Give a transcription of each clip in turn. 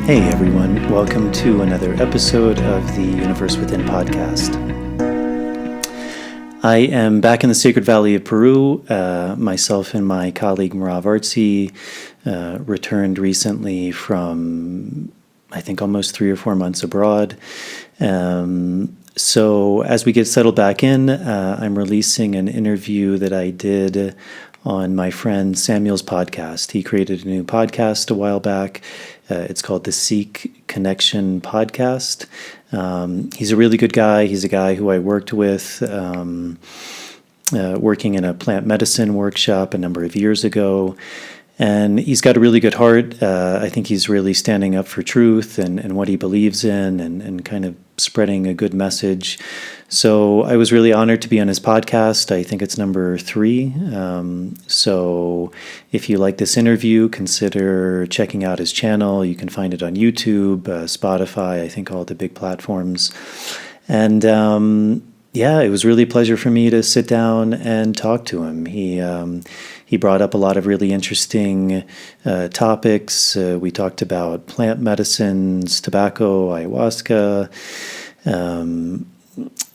Hey everyone, welcome to another episode of the Universe Within podcast. I am back in the Sacred Valley of Peru. Myself and my colleague Merav Artzi returned recently from, I think, almost 3 or 4 months abroad. So as we get settled back in, I'm releasing an interview that I did on my friend Samuel's podcast. He created a new podcast a while back. It's called the Seek Connection Podcast. He's a really good guy. He's a guy who I worked with working in a plant medicine workshop a number of years ago. And he's got a really good heart. I think he's really standing up for truth and what he believes in and kind of spreading a good message. So I was really honored to be on his podcast. I think it's number 3. So if you like this interview, consider checking out his channel. You can find it on YouTube, Spotify, I think all the big platforms. And yeah, it was really a pleasure for me to sit down and talk to him. He brought up a lot of really interesting topics. We talked about plant medicines, tobacco, ayahuasca,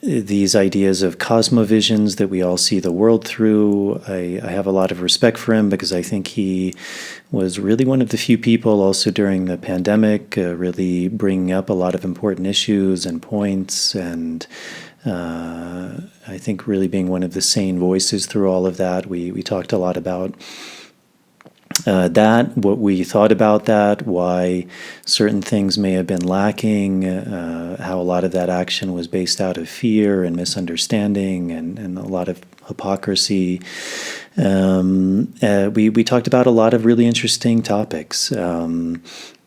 these ideas of cosmovisions that we all see the world through. I have a lot of respect for him because I think he was really one of the few people also during the pandemic really bringing up a lot of important issues and points, and I think really being one of the sane voices through all of that. We talked a lot about that, what we thought about that, why certain things may have been lacking, how a lot of that action was based out of fear and misunderstanding and a lot of hypocrisy. We talked about a lot of really interesting topics.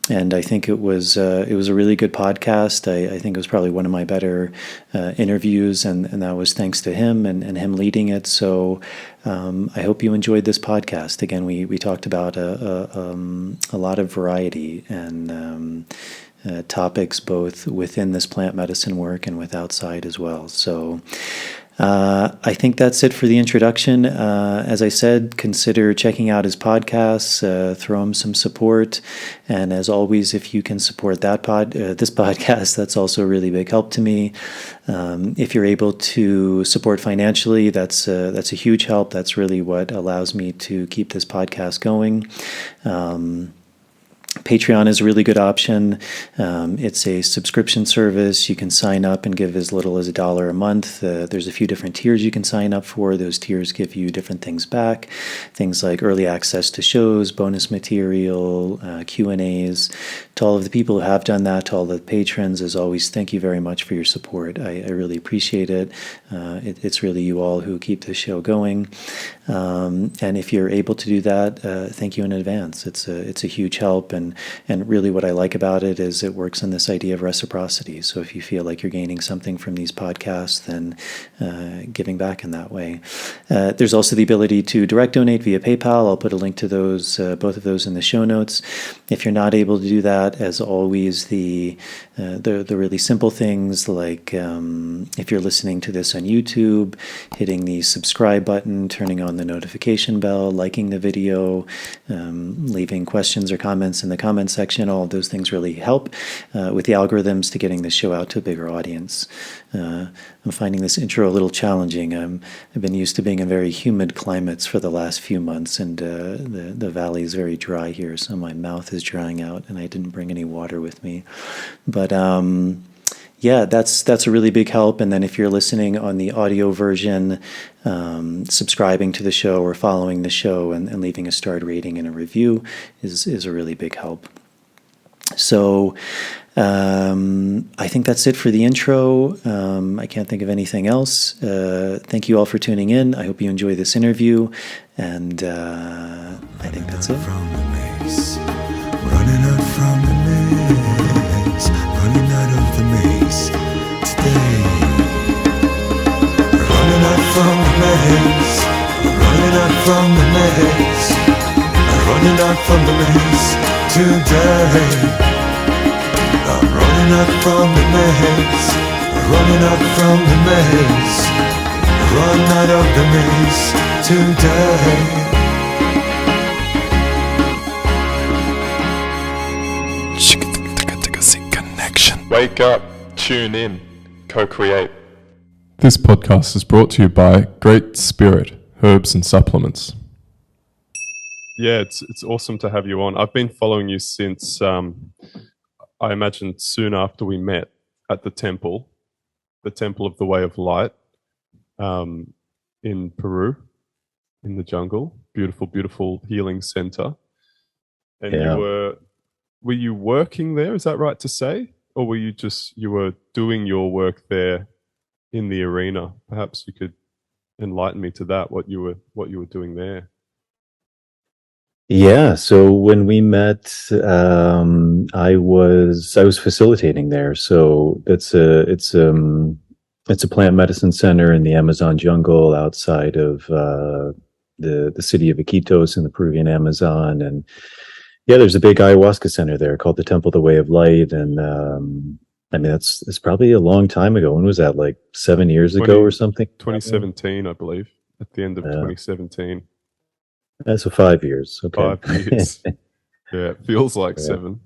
And I think it was a really good podcast. I think it was probably one of my better interviews, and that was thanks to him and him leading it. So I hope you enjoyed this podcast. Again, we talked about a lot of variety and topics both within this plant medicine work and with outside as well. So I think that's it for the introduction. As I said, consider checking out his podcasts, throw him some support. And as always, if you can support this podcast, that's also a really big help to me. If you're able to support financially, that's a huge help. That's really what allows me to keep this podcast going. Patreon is a really good option. It's a subscription service. You can sign up and give as little as $1 a month. There's a few different tiers you can sign up for. Those tiers give you different things back, things like early access to shows, bonus material, Q&As. To all of the people who have done that, to all the patrons, as always, thank you very much for your support. I really appreciate it. It's really you all who keep this show going. And if you're able to do that, thank you in advance. It's a huge help, and really what I like about it is it works on this idea of reciprocity. So if you feel like you're gaining something from these podcasts, then giving back in that way. There's also the ability to direct donate via PayPal. I'll put a link to those, both of those in the show notes. If you're not able to do that, as always, the really simple things like if you're listening to this on YouTube, hitting the subscribe button, turning on the notification bell, liking the video, leaving questions or comments in the comment section. All of those things really help with the algorithms to getting the show out to a bigger audience. I'm finding this intro a little challenging. I've been used to being in very humid climates for the last few months, and the valley is very dry here, so my mouth is drying out, and I didn't bring any water with me. But yeah, that's a really big help. And then if you're listening on the audio version, subscribing to the show or following the show and leaving a starred rating and a review is a really big help. So I think that's it for the intro. I can't think of anything else. Thank you all for tuning in. I hope you enjoy this interview, and I think that's it. Running out from the maze, running out of the maze today. Running out from the maze, running out from the maze, running out from the maze today. I'm running out from the maze, running out from the maze, run out of the maze today. Connection. Wake up, tune in, co-create. This podcast is brought to you by Great Spirit Herbs and Supplements. Yeah, it's awesome to have you on. I've been following you since I imagine soon after we met at the Temple of the Way of Light, in Peru, in the jungle. Beautiful, beautiful healing center. And were you working there? Is that right to say, or were you were doing your work there in the arena? Perhaps you could enlighten me to that. What you were doing there. Yeah, so when we met, I was facilitating there. So it's a plant medicine center in the Amazon jungle outside of the city of Iquitos in the Peruvian Amazon. And yeah, there's a big ayahuasca center there called the Temple of the Way of Light. And I mean, it's probably a long time ago. When was that? Like 7 years ago or something? 2017, I believe, at the end of 2017. So 5 years. Okay. 5 years. Yeah, it feels like 7.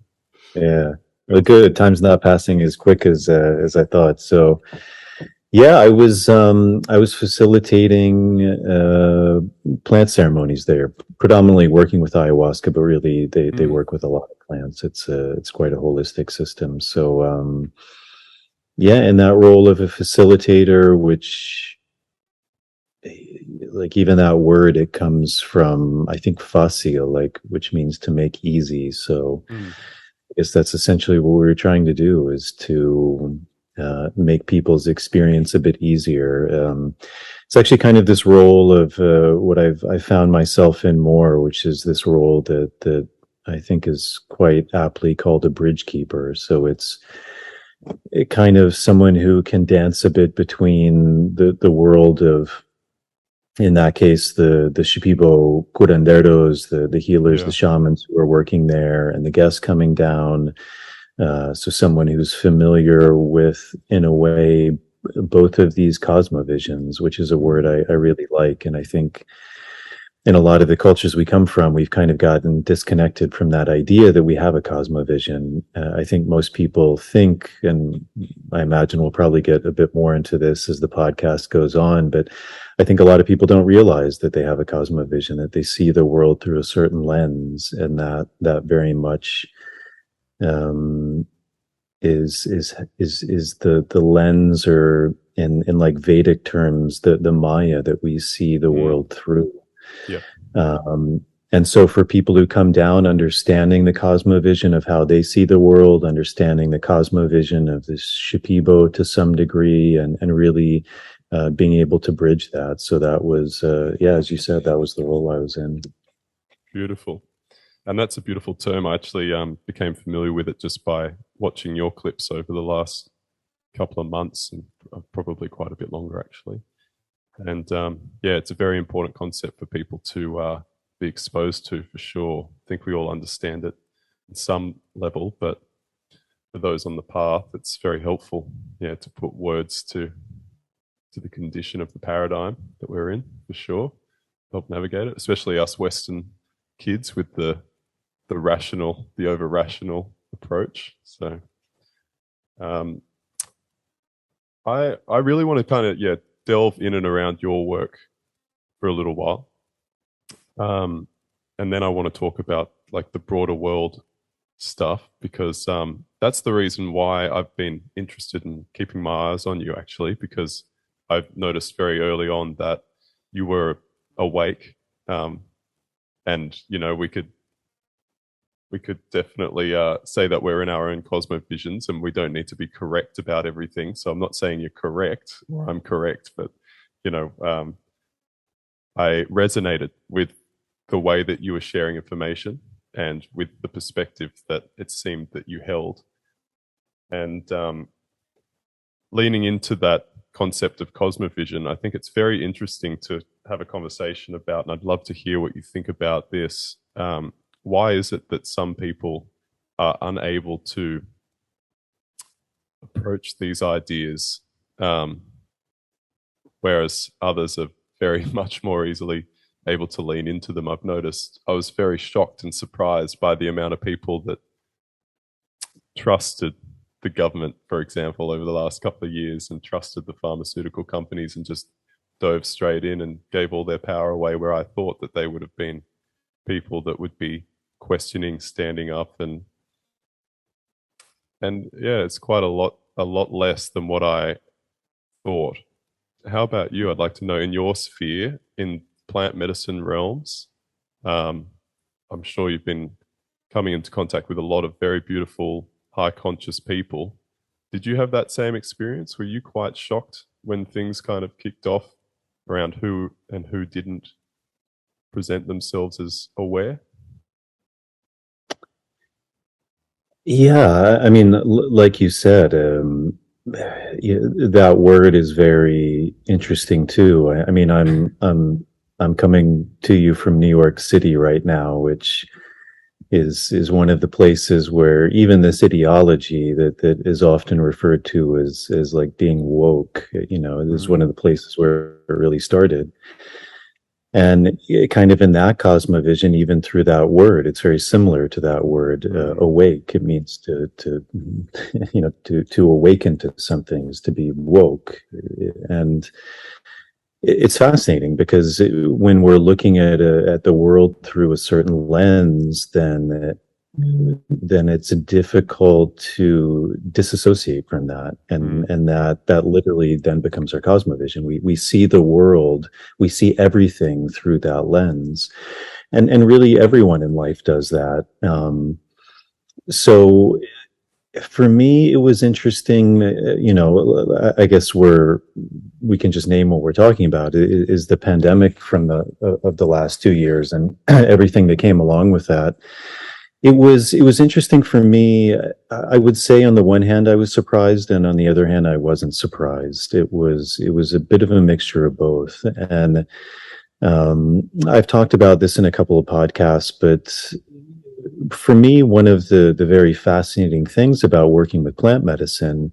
Yeah. Well, good. Time's not passing as quick as I thought. So, yeah, I was facilitating plant ceremonies there, predominantly working with ayahuasca, but really they work with a lot of plants. It's quite a holistic system. So, yeah, in that role of a facilitator, which, like, even that word, it comes from, I think, facile, which means to make easy. So I guess that's essentially what we were trying to do, is to make people's experience a bit easier. It's actually kind of this role of what I found myself in more, which is this role that I think is quite aptly called a bridge keeper. So it's kind of someone who can dance a bit between the world of, in that case, the Shipibo curanderos, the healers, the shamans who are working there, and the guests coming down. So someone who's familiar with, in a way, both of these cosmovisions, which is a word I really like. And I think in a lot of the cultures we come from, we've kind of gotten disconnected from that idea that we have a cosmovision. I think most people think, and I imagine we'll probably get a bit more into this as the podcast goes on, but I think a lot of people don't realize that they have a cosmovision, that they see the world through a certain lens, and that very much is the lens, or in like Vedic terms, the Maya that we see the world through. Yeah. And so for people who come down understanding the cosmovision of how they see the world, understanding the cosmovision of this Shipibo to some degree, and really being able to bridge that. So that was, as you said, that was the role I was in. Beautiful. And that's a beautiful term. I actually became familiar with it just by watching your clips over the last couple of months, and probably quite a bit longer, actually. And it's a very important concept for people to be exposed to, for sure. I think we all understand it in some level, but for those on the path, it's very helpful, to put words to the condition of the paradigm that we're in, for sure. Help navigate it, especially us Western kids with the rational, the over-rational approach. So I really want to kind of, delve in and around your work for a little while. And then I want to talk about like the broader world stuff, because that's the reason why I've been interested in keeping my eyes on you, actually, because I've noticed very early on that you were awake, and we could definitely say that we're in our own cosmovisions, and we don't need to be correct about everything. So I'm not saying you're correct or I'm correct, but I resonated with the way that you were sharing information and with the perspective that it seemed that you held. And leaning into that concept of cosmovision, I think it's very interesting to have a conversation about, and I'd love to hear what you think about this. Why is it that some people are unable to approach these ideas, whereas others are very much more easily able to lean into them? I've noticed, I was very shocked and surprised by the amount of people that trusted the government, for example, over the last couple of years and trusted the pharmaceutical companies and just dove straight in and gave all their power away, where I thought that they would have been people that would be questioning, standing up, and yeah, it's quite a lot less than what I thought. How about you? I'd like to know, in your sphere, in plant medicine realms, I'm sure you've been coming into contact with a lot of very beautiful, high conscious people. Did you have that same experience? Were you quite shocked when things kind of kicked off around who and who didn't present themselves as aware? Yeah, I mean, like you said, that word is very interesting too. I mean, I'm coming to you from New York City right now, which is one of the places where even this ideology that is often referred to as like being woke, is one of the places where it really started. And kind of in that cosmovision, even through that word, it's very similar to that word, awake. It means to awaken to something, is to be woke. And it's fascinating because when we're looking at the world through a certain lens, then it's difficult to disassociate from that, and that literally then becomes our cosmovision. We see the world, we see everything through that lens, and really everyone in life does that. So for me, it was interesting. I guess we can just name what we're talking about. Is the pandemic of the last 2 years and everything that came along with that. It was interesting for me. I would say on the one hand I was surprised, and on the other hand I wasn't surprised. It was a bit of a mixture of both. And I've talked about this in a couple of podcasts, but for me, one of the very fascinating things about working with plant medicine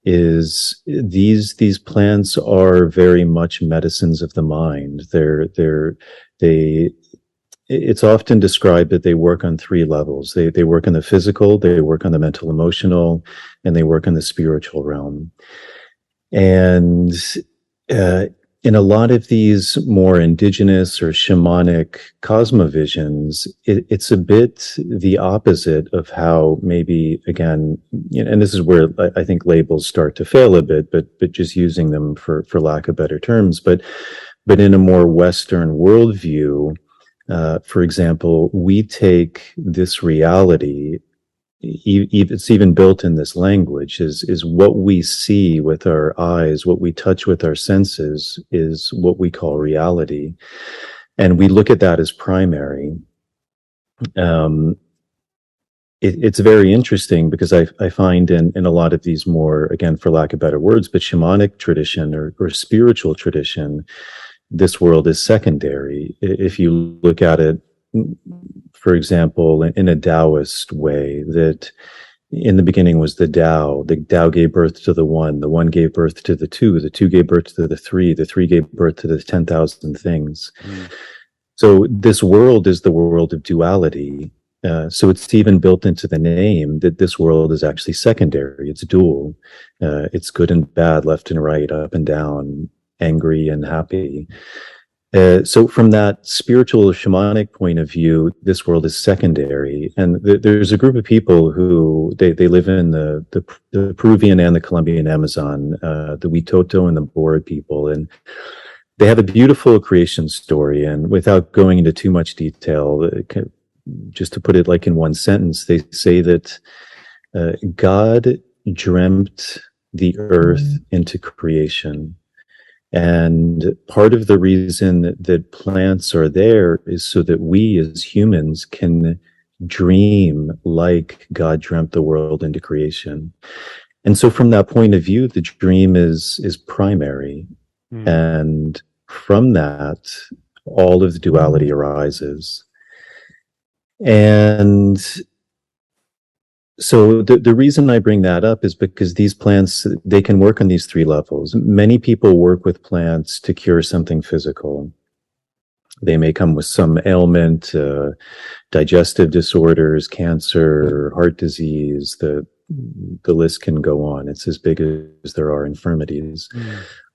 is these plants are very much medicines of the mind. It's often described that they work on 3 levels. They work on the physical, they work on the mental, emotional, and they work on the spiritual realm. And in a lot of these more indigenous or shamanic cosmovisions, it's a bit the opposite of how maybe, again, and this is where I think labels start to fail a bit, but just using them for lack of better terms, but in a more Western worldview, for example, we take this reality, it's even built in this language, is what we see with our eyes, what we touch with our senses is what we call reality. And we look at that as primary. It's very interesting because I find in a lot of these more, again, for lack of better words, but shamanic tradition or spiritual tradition, this world is secondary. If you look at it, for example, in a Taoist way, that in the beginning was the Tao gave birth to the one gave birth to the two gave birth to the three gave birth to the 10,000 things. So this world is the world of duality. So it's even built into the name that this world is actually secondary. It's dual. It's good and bad, left and right, up and down, angry and happy. So from that spiritual shamanic point of view, this world is secondary. And there's a group of people who they live in the Peruvian and the Colombian Amazon, the Witoto and the Bora people. And they have a beautiful creation story. And without going into too much detail, just to put it like in one sentence, they say that God dreamt the earth into creation. And part of the reason that plants are there is so that we as humans can dream like God dreamt the world into creation. And so from that point of view, the dream is primary. And from that, all of the duality arises. And so the reason I bring that up is because these plants, they can work on these 3 levels. Many people work with plants to cure something physical. They may come with some ailment, digestive disorders, cancer, heart disease, the the list can go on. It's as big as there are infirmities.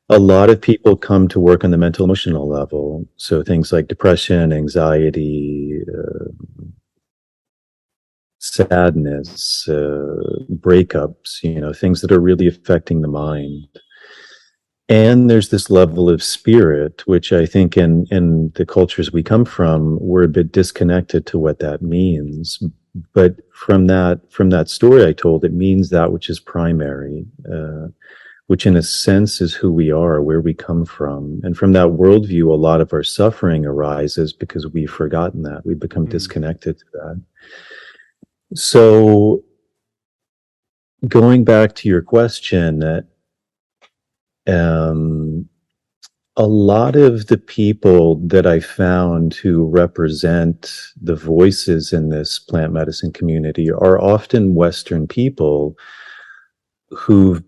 A lot of people come to work on the mental emotional level. So things like depression, anxiety, sadness, breakups, things that are really affecting the mind. And there's this level of spirit, which I think in the cultures we come from, we're a bit disconnected to what that means. But from that story I told, it means that which is primary, which in a sense is who we are, where we come from. And from that worldview, a lot of our suffering arises because we've forgotten that. We've become disconnected to that. So going back to your question, a lot of the people that I found who represent the voices in this plant medicine community are often Western people who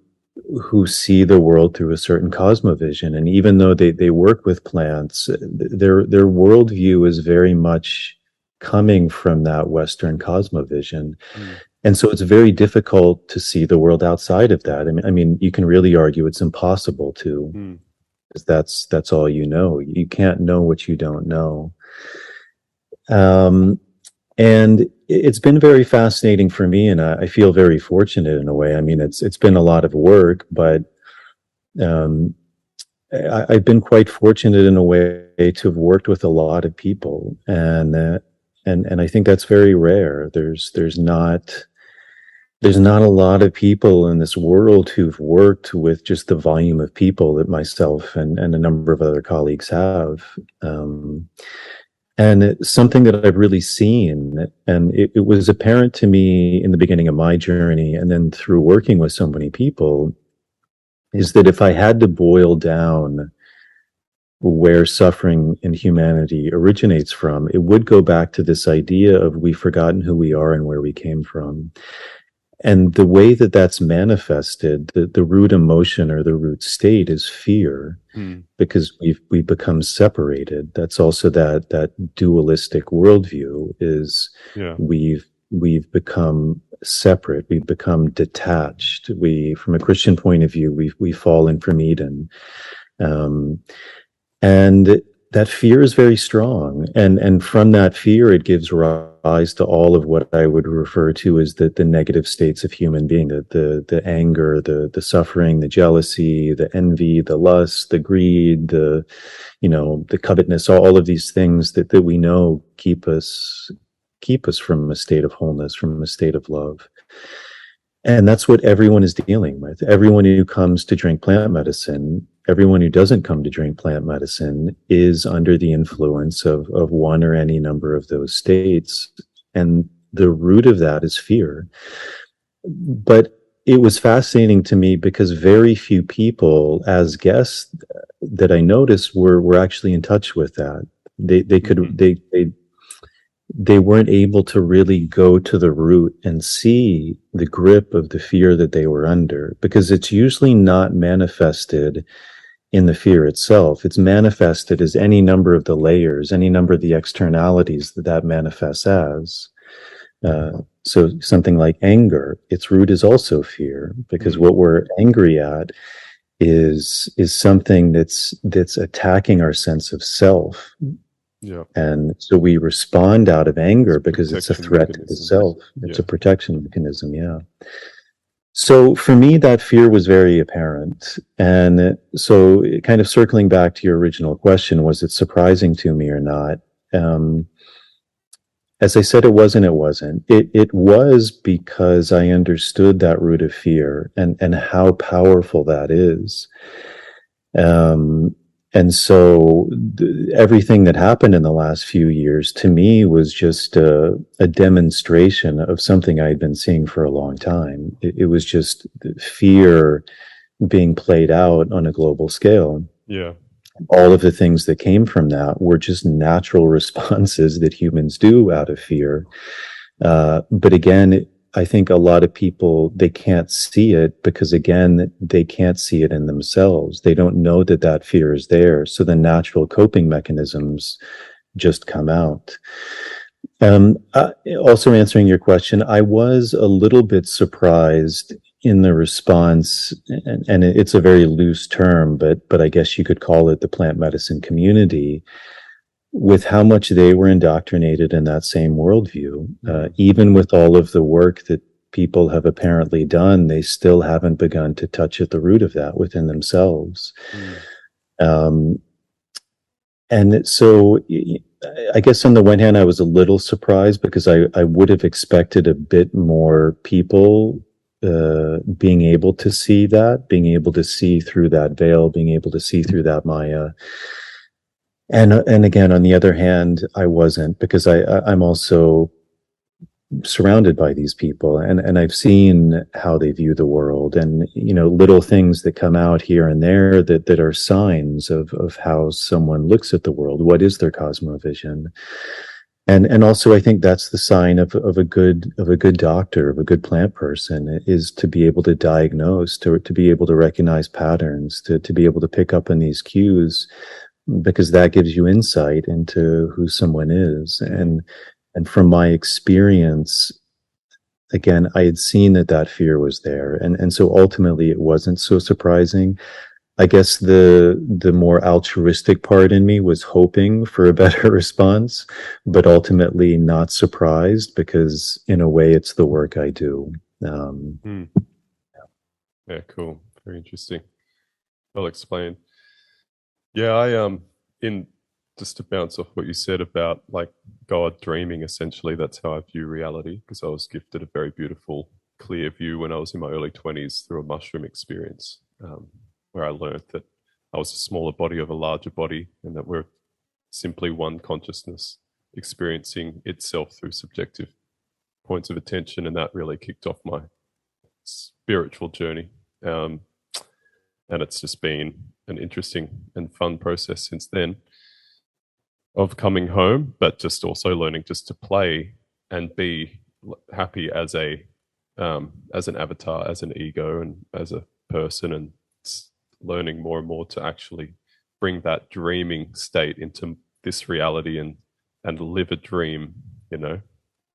see the world through a certain cosmovision. And even though they work with plants, their worldview is very much coming from that Western cosmovision. And so it's very difficult to see the world outside of that. I mean, you can really argue it's impossible to, because that's all you know. You can't know what you don't know. And it's been very fascinating for me, and I feel very fortunate in a way. I mean, it's been a lot of work, but I've been quite fortunate in a way to have worked with a lot of people, and I think that's very rare. There's not a lot of people in this world who've worked with just the volume of people that myself and a number of other colleagues have. And it's something that I've really seen, and it was apparent to me in the beginning of my journey, and then through working with so many people, is that if I had to boil down where suffering in humanity originates from, it would go back to this idea of we've forgotten who we are and where we came from. And the way that that's manifested, the root emotion or the root state is fear, because we've become separated. That's also that dualistic worldview is we've become separate. We've become detached. From a Christian point of view, we've fallen from Eden, and that fear is very strong, and from that fear, it gives rise to all of what I would refer to as the negative states of human being: the anger, the suffering, the jealousy, the envy, the lust, the greed, the covetousness. All of these things that we know keep us from a state of wholeness, from a state of love. And that's what everyone is dealing with. Everyone who comes to drink plant medicine, everyone who doesn't come to drink plant medicine is under the influence of one or any number of those states. And the root of that is fear. But it was fascinating to me because very few people as guests that I noticed were actually in touch with that. They weren't able to really go to the root and see the grip of the fear that they were under, because it's usually not manifested in the fear itself. It's manifested as any number of the layers, any number of the externalities that manifests as. So something like anger, its root is also fear, because what we're angry at is something that's attacking our sense of self. Yeah. And so we respond out of anger because it's a threat to the self. It's a protection mechanism. Yeah. So for me, that fear was very apparent. And so kind of circling back to your original question, was it surprising to me or not? As I said, it wasn't. It was because I understood that root of fear and how powerful that is. And so everything that happened in the last few years to me was just a demonstration of something I had been seeing for a long time. It was just fear being played out on a global scale. Yeah. All of the things that came from that were just natural responses that humans do out of fear. But again, I think a lot of people, they can't see it because, again, they can't see it in themselves. They don't know that fear is there. So the natural coping mechanisms just come out. Also answering your question, I was a little bit surprised in the response, and it's a very loose term, but I guess you could call it the plant medicine community, with how much they were indoctrinated in that same worldview. Even with all of the work that people have apparently done, they still haven't begun to touch at the root of that within themselves. And so I guess on the one hand, I was a little surprised because I would have expected a bit more people being able to see that, being able to see through that veil, being able to see through that Maya. And again, on the other hand, I wasn't, because I'm also surrounded by these people, and I've seen how they view the world, and little things that come out here and there that are signs of how someone looks at the world. What is their cosmovision? And also, I think that's the sign of a good doctor, of a good plant person, is to be able to diagnose, to be able to recognize patterns, to be able to pick up on these cues, because that gives you insight into who someone is. And from my experience, again, I had seen that fear was there. And so ultimately it wasn't so surprising. I guess the more altruistic part in me was hoping for a better response, but ultimately not surprised, because in a way it's the work I do. Yeah, cool. Very interesting. Well explained. Yeah, in just to bounce off what you said about like God dreaming, essentially, that's how I view reality, because I was gifted a very beautiful, clear view when I was in my early 20s through a mushroom experience, where I learned that I was a smaller body of a larger body, and that we're simply one consciousness experiencing itself through subjective points of attention. And that really kicked off my spiritual journey. And it's just been an interesting and fun process since then of coming home, but just also learning just to play and be happy as an avatar, as an ego, and as a person, and learning more and more to actually bring that dreaming state into this reality and live a dream,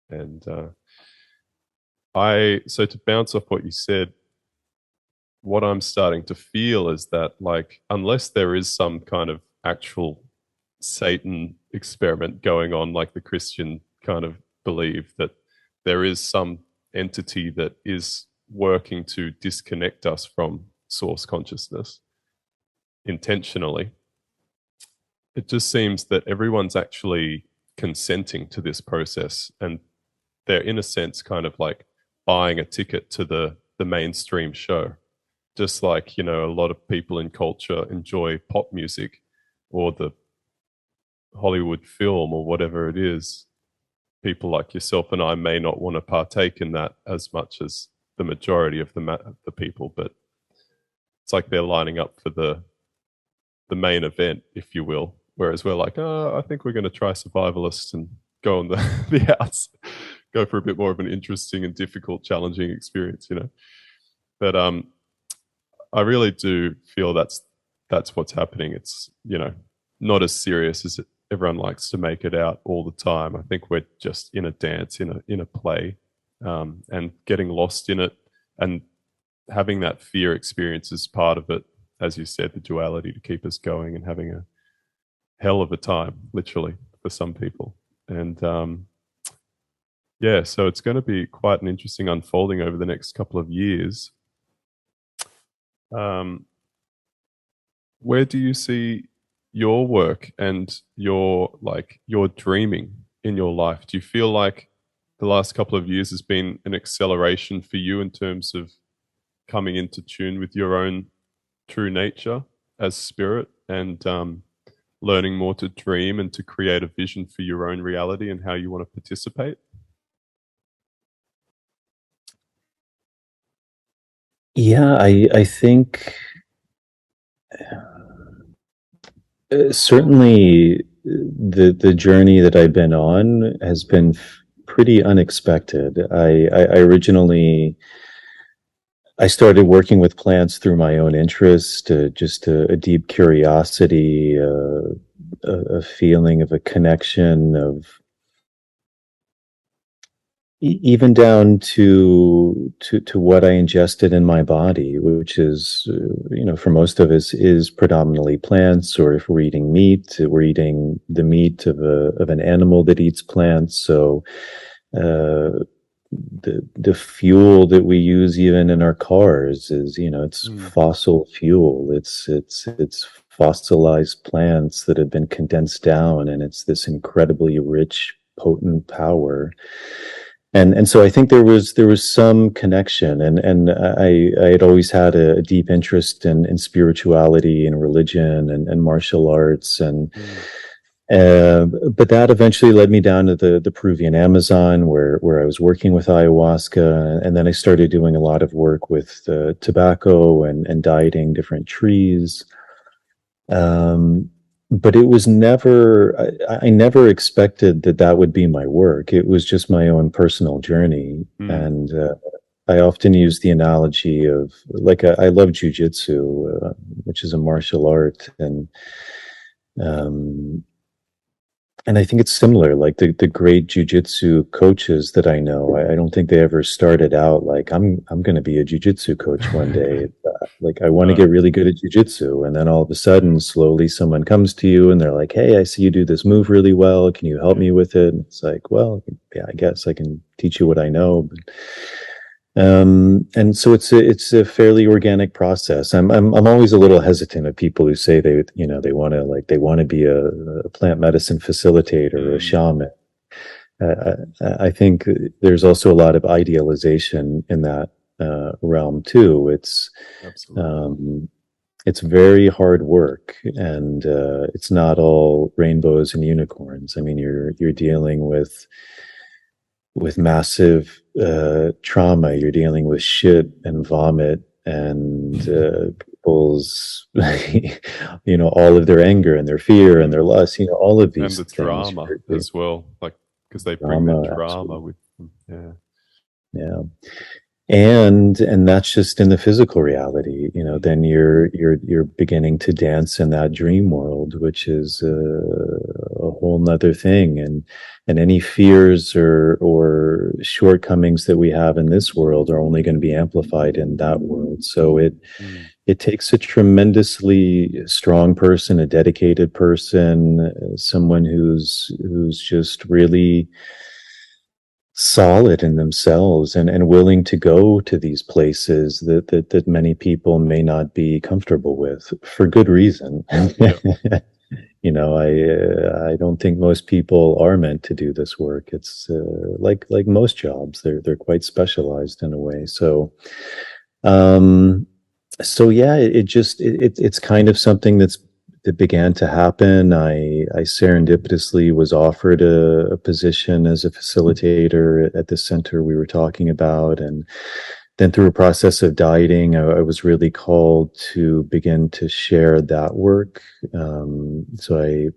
And so to bounce off what you said, what I'm starting to feel is that, like, unless there is some kind of actual Satan experiment going on, like the Christian kind of believe, that there is some entity that is working to disconnect us from source consciousness intentionally, it just seems that everyone's actually consenting to this process, and they're in a sense kind of like buying a ticket to the mainstream show. Just like, a lot of people in culture enjoy pop music or the Hollywood film or whatever it is. People like yourself and I may not want to partake in that as much as the majority of the people, but it's like they're lining up for the main event, if you will. Whereas we're like, I think we're going to try survivalists and go on the outs, go for a bit more of an interesting and difficult, challenging experience, But I really do feel that's what's happening. It's, not as serious as everyone likes to make it out all the time. I think we're just in a dance, in a play, and getting lost in it, and having that fear experience is part of it. As you said, the duality to keep us going, and having a hell of a time, literally, for some people. And so it's going to be quite an interesting unfolding over the next couple of years. Where do you see your work and your dreaming in your life? Do you feel like the last couple of years has been an acceleration for you in terms of coming into tune with your own true nature as spirit, and learning more to dream and to create a vision for your own reality and how you want to participate? Yeah, I think certainly the journey that I've been on has been pretty unexpected. I originally started working with plants through my own interest, just a deep curiosity, a feeling of a connection, of even down to what I ingested in my body, which is, for most of us is predominantly plants, or if we're eating meat, we're eating the meat of an animal that eats plants. So, the fuel that we use even in our cars is, it's fossil fuel. It's fossilized plants that have been condensed down, and it's this incredibly rich, potent power. And so I think there was some connection, and I had always had a deep interest in spirituality and religion and martial arts, and but that eventually led me down to the Peruvian Amazon, where I was working with ayahuasca, and then I started doing a lot of work with tobacco and dieting different trees. But it was never, I never expected that would be my work. It was just my own personal journey. And I often use the analogy of, like, I love jujitsu, which is a martial art. And I think it's similar, like the great jujitsu coaches that I know. I don't think they ever started out like, I'm going to be a jujitsu coach one day. Like, I want to get really good at jujitsu, and then all of a sudden, slowly, someone comes to you and they're like, "Hey, I see you do this move really well. Can you help me with it?" And it's like, well, yeah, I guess I can teach you what I know. But, and so it's a fairly organic process. I'm always a little hesitant of people who say they want to be a plant medicine facilitator or a shaman. I think there's also a lot of idealization in that realm too. It's very hard work, and it's not all rainbows and unicorns. I mean, you're dealing with massive trauma. You're dealing with shit and vomit and people's, all of their anger and their fear and their lust. All of these and the things drama as well, like, because they bring the drama with them. Yeah. And that's just in the physical reality. Then you're beginning to dance in that dream world, which is a whole nother thing. And any fears or shortcomings that we have in this world are only going to be amplified in that world. So it takes a tremendously strong person, a dedicated person, someone who's just really solid in themselves and willing to go to these places that many people may not be comfortable with, for good reason. I don't think most people are meant to do this work. It's like most jobs, they're quite specialized in a way. So yeah, it's kind of something that began to happen. I serendipitously was offered a position as a facilitator at the center we were talking about, and then through a process of dieting, I was really called to begin to share that work. So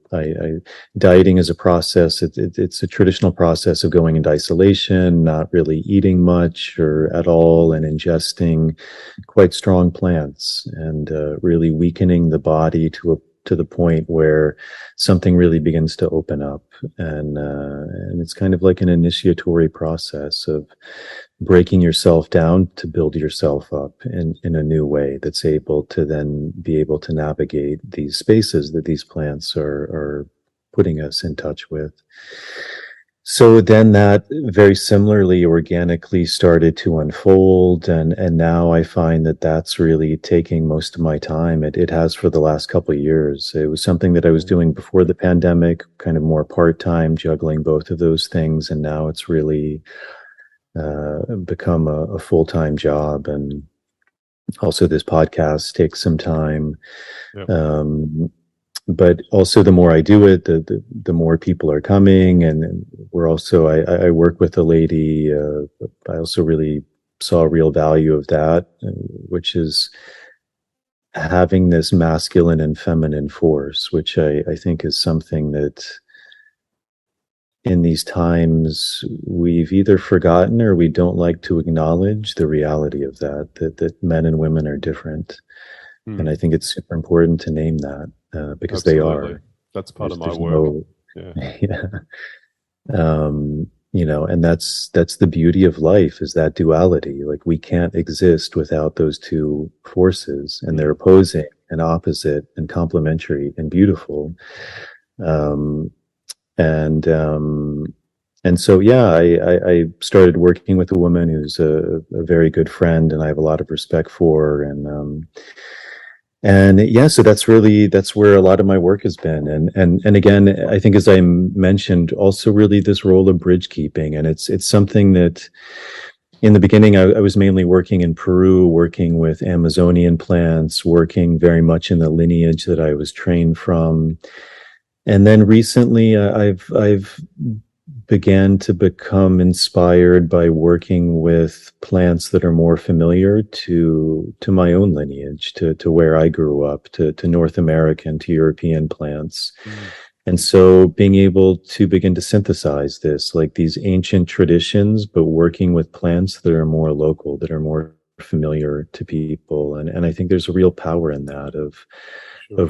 dieting is a process. It's a traditional process of going into isolation, not really eating much or at all, and ingesting quite strong plants, and really weakening the body to the point where something really begins to open up. And it's kind of like an initiatory process of breaking yourself down to build yourself up in a new way that's able to then be able to navigate these spaces that these plants are putting us in touch with. So then that very similarly organically started to unfold, and now I find that that's really taking most of my time. It has for the last couple of years. It was something that I was doing before the pandemic, kind of more part-time, juggling both of those things, and now it's really become a full-time job. And also this podcast takes some time. But also the more I do it, the more people are coming. And we're also, I work with a lady, I also really saw real value of that, which is having this masculine and feminine force, which I think is something that in these times we've either forgotten or we don't like to acknowledge the reality of that men and women are different. And I think it's super important to name that. Because Absolutely. They are. That's part of my work. and that's the beauty of life, is that duality. Like, we can't exist without those two forces, and they're opposing and opposite and complementary and beautiful. Um, and and so, yeah, I started working with a woman who's a very good friend, and I have a lot of respect for. And yeah, so that's where a lot of my work has been. And again, I think, as I mentioned, also really this role of bridge keeping. And it's something that in the beginning I was mainly working in Peru, working with Amazonian plants, working very much in the lineage that I was trained from. And then recently, I've began to become inspired by working with plants that are more familiar to my own lineage, to where I grew up, to North American, to European plants. And so being able to begin to synthesize this, like these ancient traditions, but working with plants that are more local, that are more familiar to people. And I think there's a real power in that, of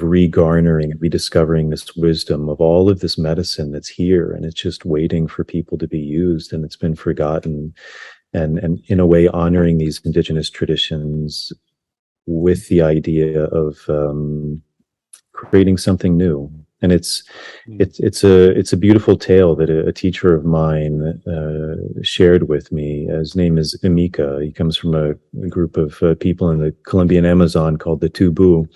regarnering and rediscovering this wisdom of all of this medicine that's here, and it's just waiting for people to be used, and it's been forgotten. And in a way, honoring these indigenous traditions with the idea of creating something new. And it's a beautiful tale that a teacher of mine shared with me. His name is Emika. He comes from a group of people in the Colombian Amazon called the Tubu.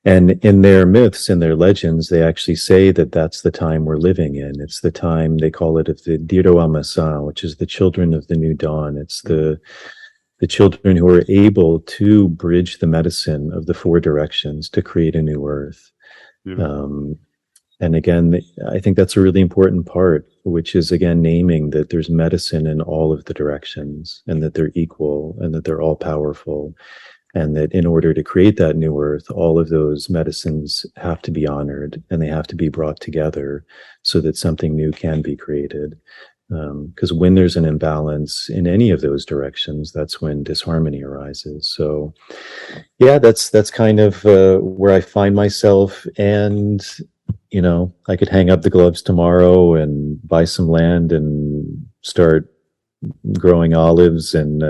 And in their myths, in their legends, they actually say that that's the time we're living in. It's the time, they call it, of the Diro Amasan, which is the children of the new dawn. It's the children who are able to bridge the medicine of the four directions to create a new earth. And again, I think that's a really important part, which is, again, naming that there's medicine in all of the directions, and that they're equal, and that they're all powerful. And that in order to create that new earth, all of those medicines have to be honored, and they have to be brought together so that something new can be created. Because when there's an imbalance in any of those directions, that's when disharmony arises. So, yeah, that's kind of where I find myself. And I could hang up the gloves tomorrow and buy some land and start growing olives and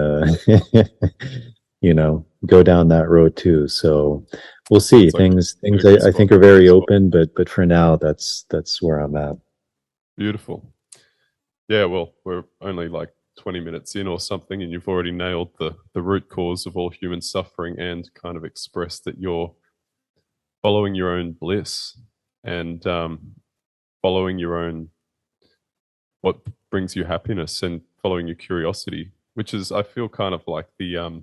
go down that road too. So we'll see. Things I think are very open, but for now, that's where I'm at. Beautiful. Yeah, well, we're only like 20 minutes in or something, and you've already nailed the root cause of all human suffering, and kind of expressed that you're following your own bliss, and following your own, what brings you happiness, and following your curiosity, which is, I feel, kind of like it's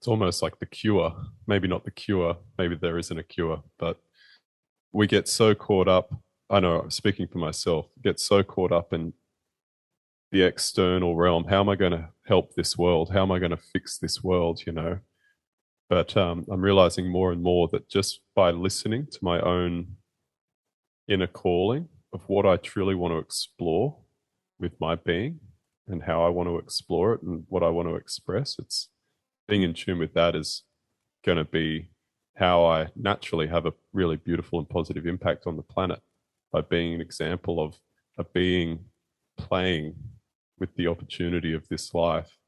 almost like the cure. Maybe not the cure, maybe there isn't a cure, but we get so caught up, I know, speaking for myself, get so caught up in the external realm. How am I going to help this world? How am I going to fix this world, But I'm realizing more and more that just by listening to my own inner calling of what I truly want to explore with my being, and how I want to explore it, and what I want to express, it's being in tune with that is going to be how I naturally have a really beautiful and positive impact on the planet, by being an example of a being playing with the opportunity of this life,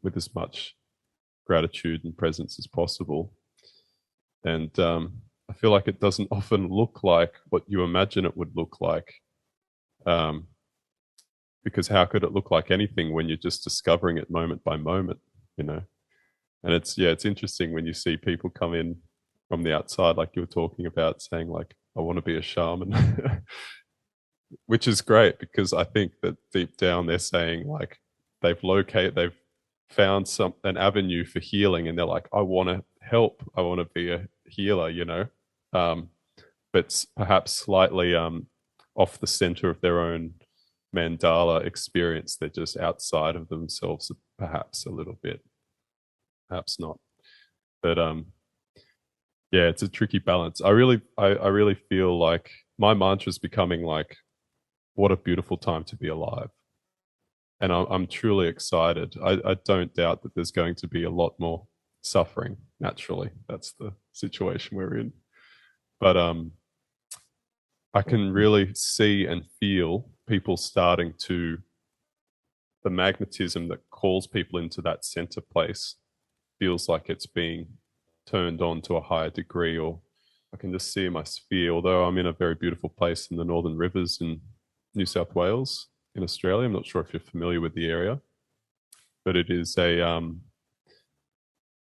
with as much gratitude and presence as possible. And I feel like it doesn't often look like what you imagine it would look like, because how could it look like anything when you're just discovering it moment by moment, And it's interesting when you see people come in from the outside, like you were talking about, saying like, I want to be a shaman, which is great, because I think that deep down they're saying like they've found an avenue for healing, and they're like, I want to help, I want to be a healer, but perhaps slightly off the center of their own mandala experience. They're just outside of themselves, perhaps a little bit, perhaps not. But yeah, it's a tricky balance. I really feel like my mantra is becoming like, what a beautiful time to be alive. And I'm truly excited. I don't doubt that there's going to be a lot more suffering, naturally. That's the situation we're in. But I can really see and feel people starting to, the magnetism that calls people into that center place feels like it's being turned on to a higher degree, or I can just see my sphere, although I'm in a very beautiful place in the Northern Rivers in New South Wales in Australia. I'm not sure if you're familiar with the area, but it is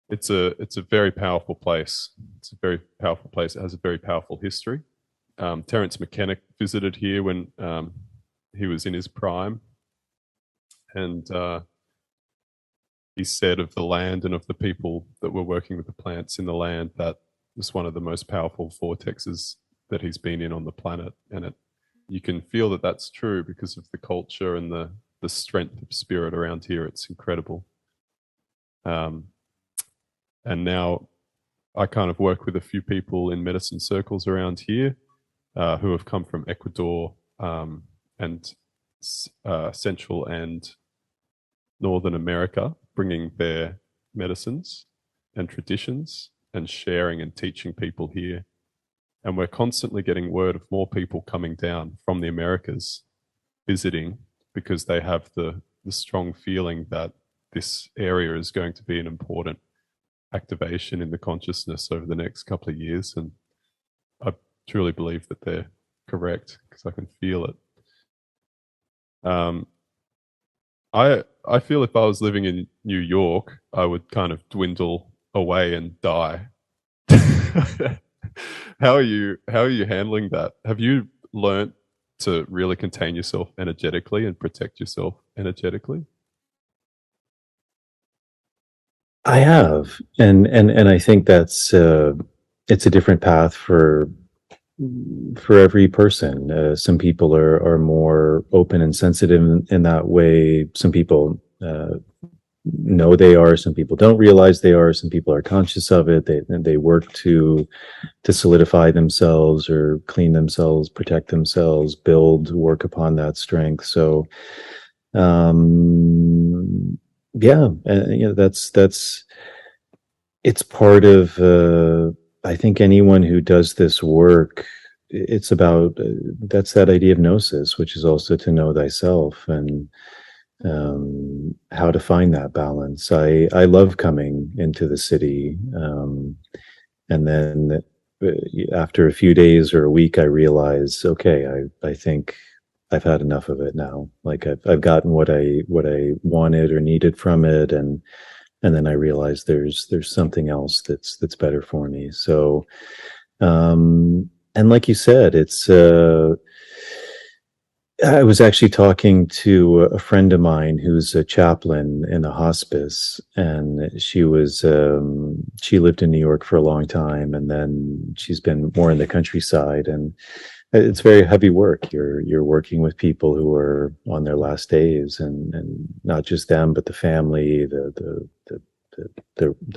it's a very powerful place. It's a very powerful place. It has a very powerful history. Terence McKenna visited here when he was in his prime, and he said of the land and of the people that were working with the plants in the land that it's one of the most powerful vortexes that he's been in on the planet. And you can feel that that's true because of the culture and the strength of spirit around here. It's incredible. And now I kind of work with a few people in medicine circles around here who have come from Ecuador and Central and Northern America, bringing their medicines and traditions and sharing and teaching people here. And we're constantly getting word of more people coming down from the Americas visiting because they have the strong feeling that this area is going to be an important activation in the consciousness over the next couple of years. And I truly believe that they're correct because I can feel it. I feel if I was living in New York, I would kind of dwindle away and die. How are you handling that? Have you learnt to really contain yourself energetically and protect yourself energetically? I have, and I think that's it's a different path for every person. Some people are more open and sensitive in that way. Some people know they are. Some people don't realize they are. Some people are conscious of it. They work to solidify themselves or clean themselves, protect themselves, work upon that strength. So, yeah, that's it's part of. I think anyone who does this work, it's about that's that idea of gnosis, which is also to know thyself and how to find that balance. I love coming into the city, and then after a few days or a week, I realize, okay, I think I've had enough of it now. Like I've gotten what I wanted or needed from it, and then I realized there's something else that's better for me. So, and like you said, it's. I was actually talking to a friend of mine who's a chaplain in a hospice, and she lived in New York for a long time, and then she's been more in the countryside, and it's very heavy work. You're working with people who are on their last days, and not just them, but the family, the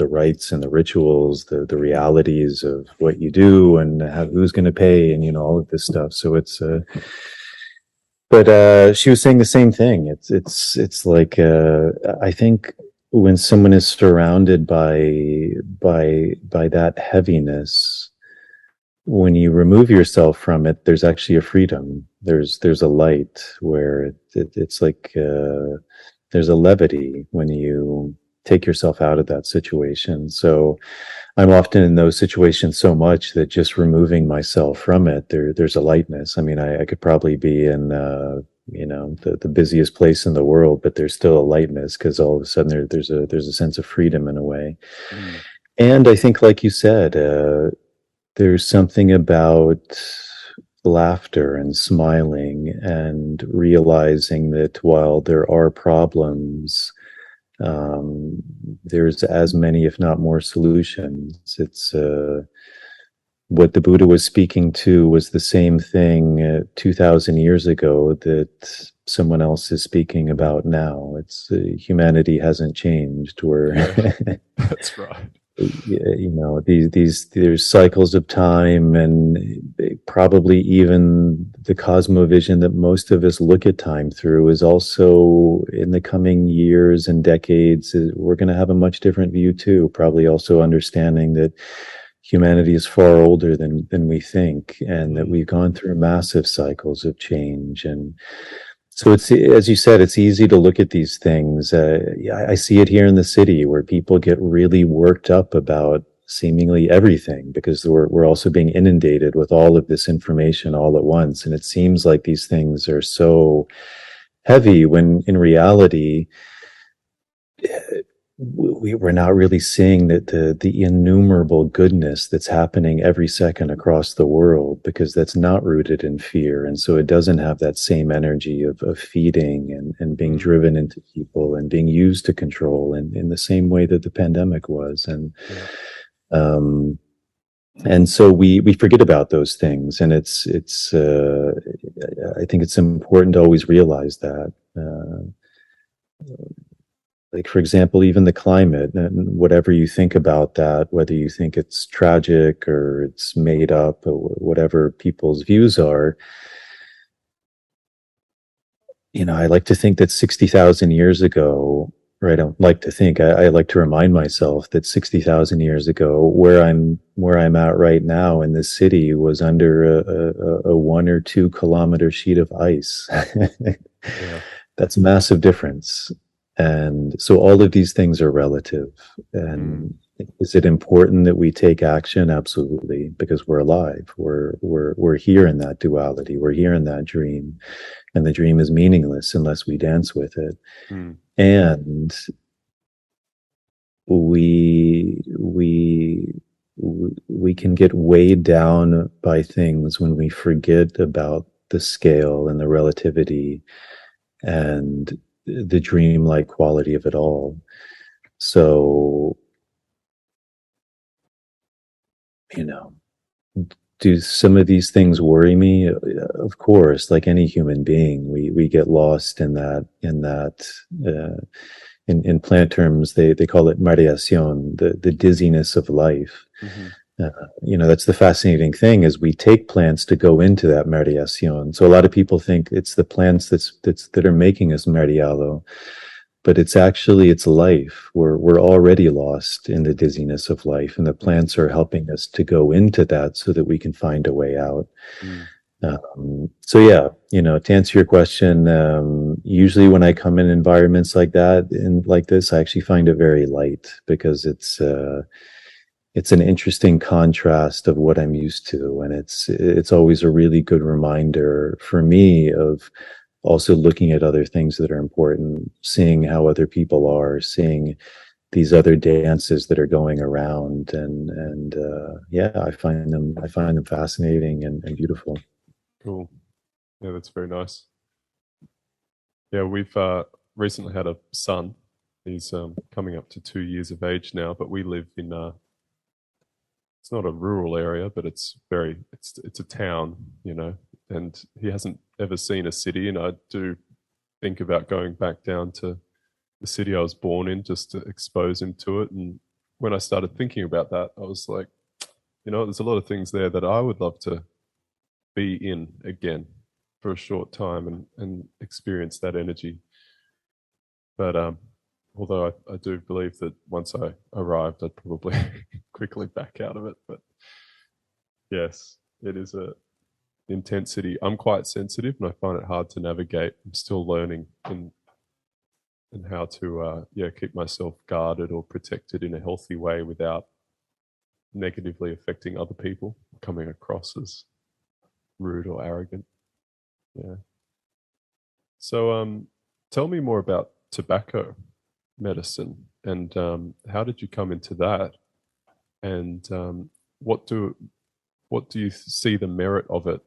rites and the rituals, the realities of what you do, and who's going to pay, and all of this stuff. So it's But she was saying the same thing. It's like I think when someone is surrounded by that heaviness, when you remove yourself from it, there's actually a freedom. There's a light where it's like there's a levity when you take yourself out of that situation. So I'm often in those situations so much that just removing myself from it, there's a lightness. I mean, I could probably be in, the busiest place in the world, but there's still a lightness because all of a sudden there's a sense of freedom in a way. Mm. And I think, like you said, there's something about laughter and smiling and realizing that while there are problems, there's as many, if not more, solutions. It's what the Buddha was speaking to was the same thing 2,000 years ago that someone else is speaking about now. It's humanity hasn't changed. That's right. There's cycles of time, and probably even the cosmovision that most of us look at time through is also in the coming years and decades. We're going to have a much different view too. Probably also understanding that humanity is far older than we think, and that we've gone through massive cycles of change. And so it's, as you said, it's easy to look at these things. I see it here in the city where people get really worked up about seemingly everything, because we're also being inundated with all of this information all at once. And it seems like these things are so heavy when in reality, we're not really seeing the innumerable goodness that's happening every second across the world, because that's not rooted in fear. And so it doesn't have that same energy of feeding and being driven into people and being used to control in the same way that the pandemic was. And so we forget about those things. And it's I think it's important to always realize that, like, for example, even the climate, and whatever you think about that, whether you think it's tragic or it's made up or whatever people's views are, I like to think that 60,000 years ago, or I don't like to think, I like to remind myself that 60,000 years ago, where I'm at right now in this city was under a 1 or 2 kilometer sheet of ice. Yeah. That's a massive difference. And so all of these things are relative. And is it important that we take action? Absolutely, because we're alive. We're here in that duality. We're here in that dream, and the dream is meaningless unless we dance with it. And we can get weighed down by things when we forget about the scale and the relativity and the dreamlike quality of it all. So, do some of these things worry me? Of course, like any human being, we get lost in that, in plant terms, they call it mareación, the dizziness of life. That's the fascinating thing, is we take plants to go into that mareación. So a lot of people think it's the plants that are making us mareado, but it's life. We're already lost in the dizziness of life, and the plants are helping us to go into that so that we can find a way out. So yeah, to answer your question, usually when I come in environments like that and like this, I actually find it very light, because it's an interesting contrast of what I'm used to. And it's always a really good reminder for me of also looking at other things that are important, seeing how other people are, seeing these other dances that are going around. And yeah, I find them fascinating and beautiful. Cool. Yeah, that's very nice. Yeah, we've recently had a son. He's coming up to 2 years of age now, but we live in it's not a rural area, but it's a town, and he hasn't ever seen a city. And I do think about going back down to the city I was born in, just to expose him to it. And when I started thinking about that, I was like, there's a lot of things there that I would love to be in again for a short time and experience that energy. But although I do believe that once I arrived, I'd probably quickly back out of it. But yes, it is a intensity. I'm quite sensitive, and I find it hard to navigate. I'm still learning in how to keep myself guarded or protected in a healthy way without negatively affecting other people, coming across as rude or arrogant. Yeah. So tell me more about tobacco medicine, and how did you come into that, and what do you see the merit of it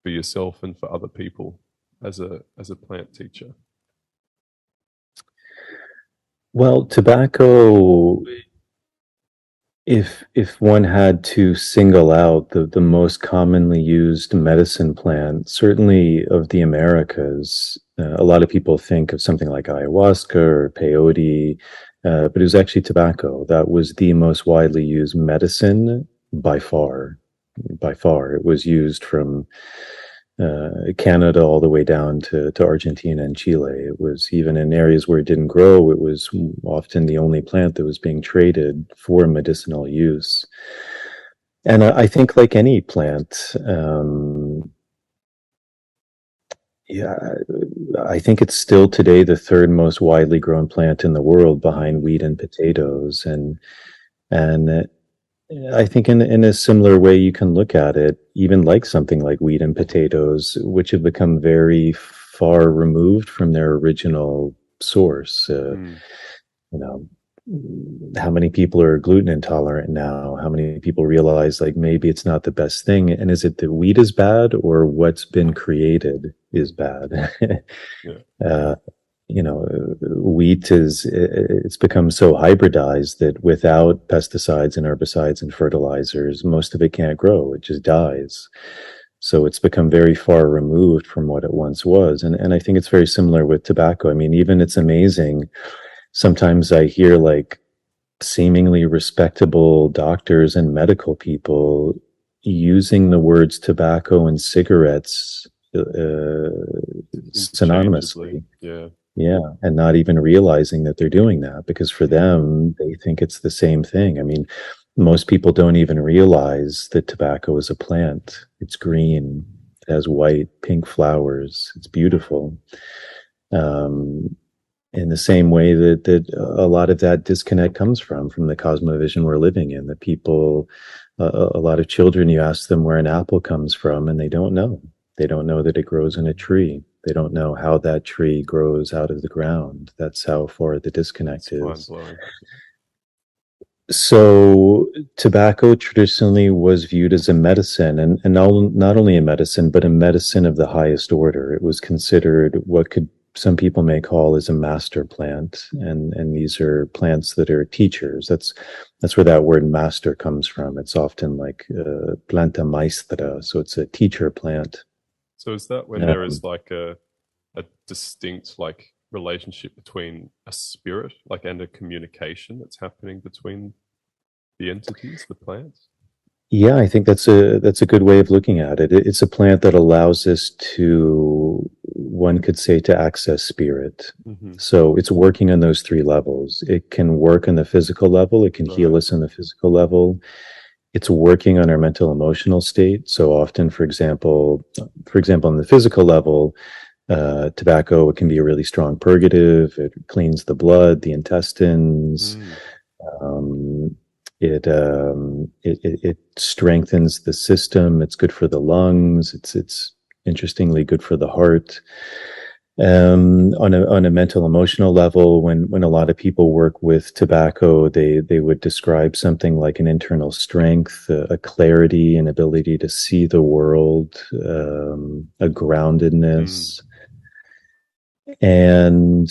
for yourself and for other people as a plant teacher? Well, tobacco, if one had to single out the most commonly used medicine plant, certainly of the Americas, a lot of people think of something like ayahuasca or peyote, but it was actually tobacco. That was the most widely used medicine by far. By far, it was used from Canada all the way down to Argentina and Chile. It was, even in areas where it didn't grow, it was often the only plant that was being traded for medicinal use. And I think, like any plant, yeah, I think it's still today the third most widely grown plant in the world, behind wheat and potatoes. And I think in a similar way, you can look at it, even like something like wheat and potatoes, which have become very far removed from their original source. You know, how many people are gluten intolerant now? How many people realize, like, maybe it's not the best thing? And is it the wheat is bad, or what's been created is bad? Yeah. Wheat it's become so hybridized that without pesticides and herbicides and fertilizers, most of it can't grow. It just dies. So it's become very far removed from what it once was. And I think it's very similar with tobacco. I mean, even it's amazing. Sometimes I hear, like, seemingly respectable doctors and medical people using the words tobacco and cigarettes synonymously. Yeah. And not even realizing that they're doing that, because for them, they think it's the same thing. I mean, most people don't even realize that tobacco is a plant. It's green, it has white, pink flowers, it's beautiful. In the same way that a lot of that disconnect comes from the cosmovision we're living in. That people, a lot of children, you ask them where an apple comes from, and they don't know. They don't know that it grows in a tree. They don't know how that tree grows out of the ground. That's how far the disconnect is. So tobacco traditionally was viewed as a medicine, and not only a medicine, but a medicine of the highest order. It was considered what some people may call as a master plant, and these are plants that are teachers. That's where that word master comes from. It's often like planta maestra, so it's a teacher plant. So is that when there is like a distinct like relationship between a spirit, like, and a communication that's happening between the entities, the plants? Yeah, I think that's a good way of looking at it. It's a plant that allows us to, one could say, to access spirit. Mm-hmm. So it's working on those three levels. It can work on the physical level. It can heal us on the physical level. It's working on our mental emotional state. So often, for example, on the physical level, tobacco, it can be a really strong purgative. It cleans the blood, the intestines. It strengthens the system. It's good for the lungs. It's interestingly good for the heart. On a mental emotional level, when a lot of people work with tobacco, they would describe something like an internal strength, a clarity, an ability to see the world, a groundedness. And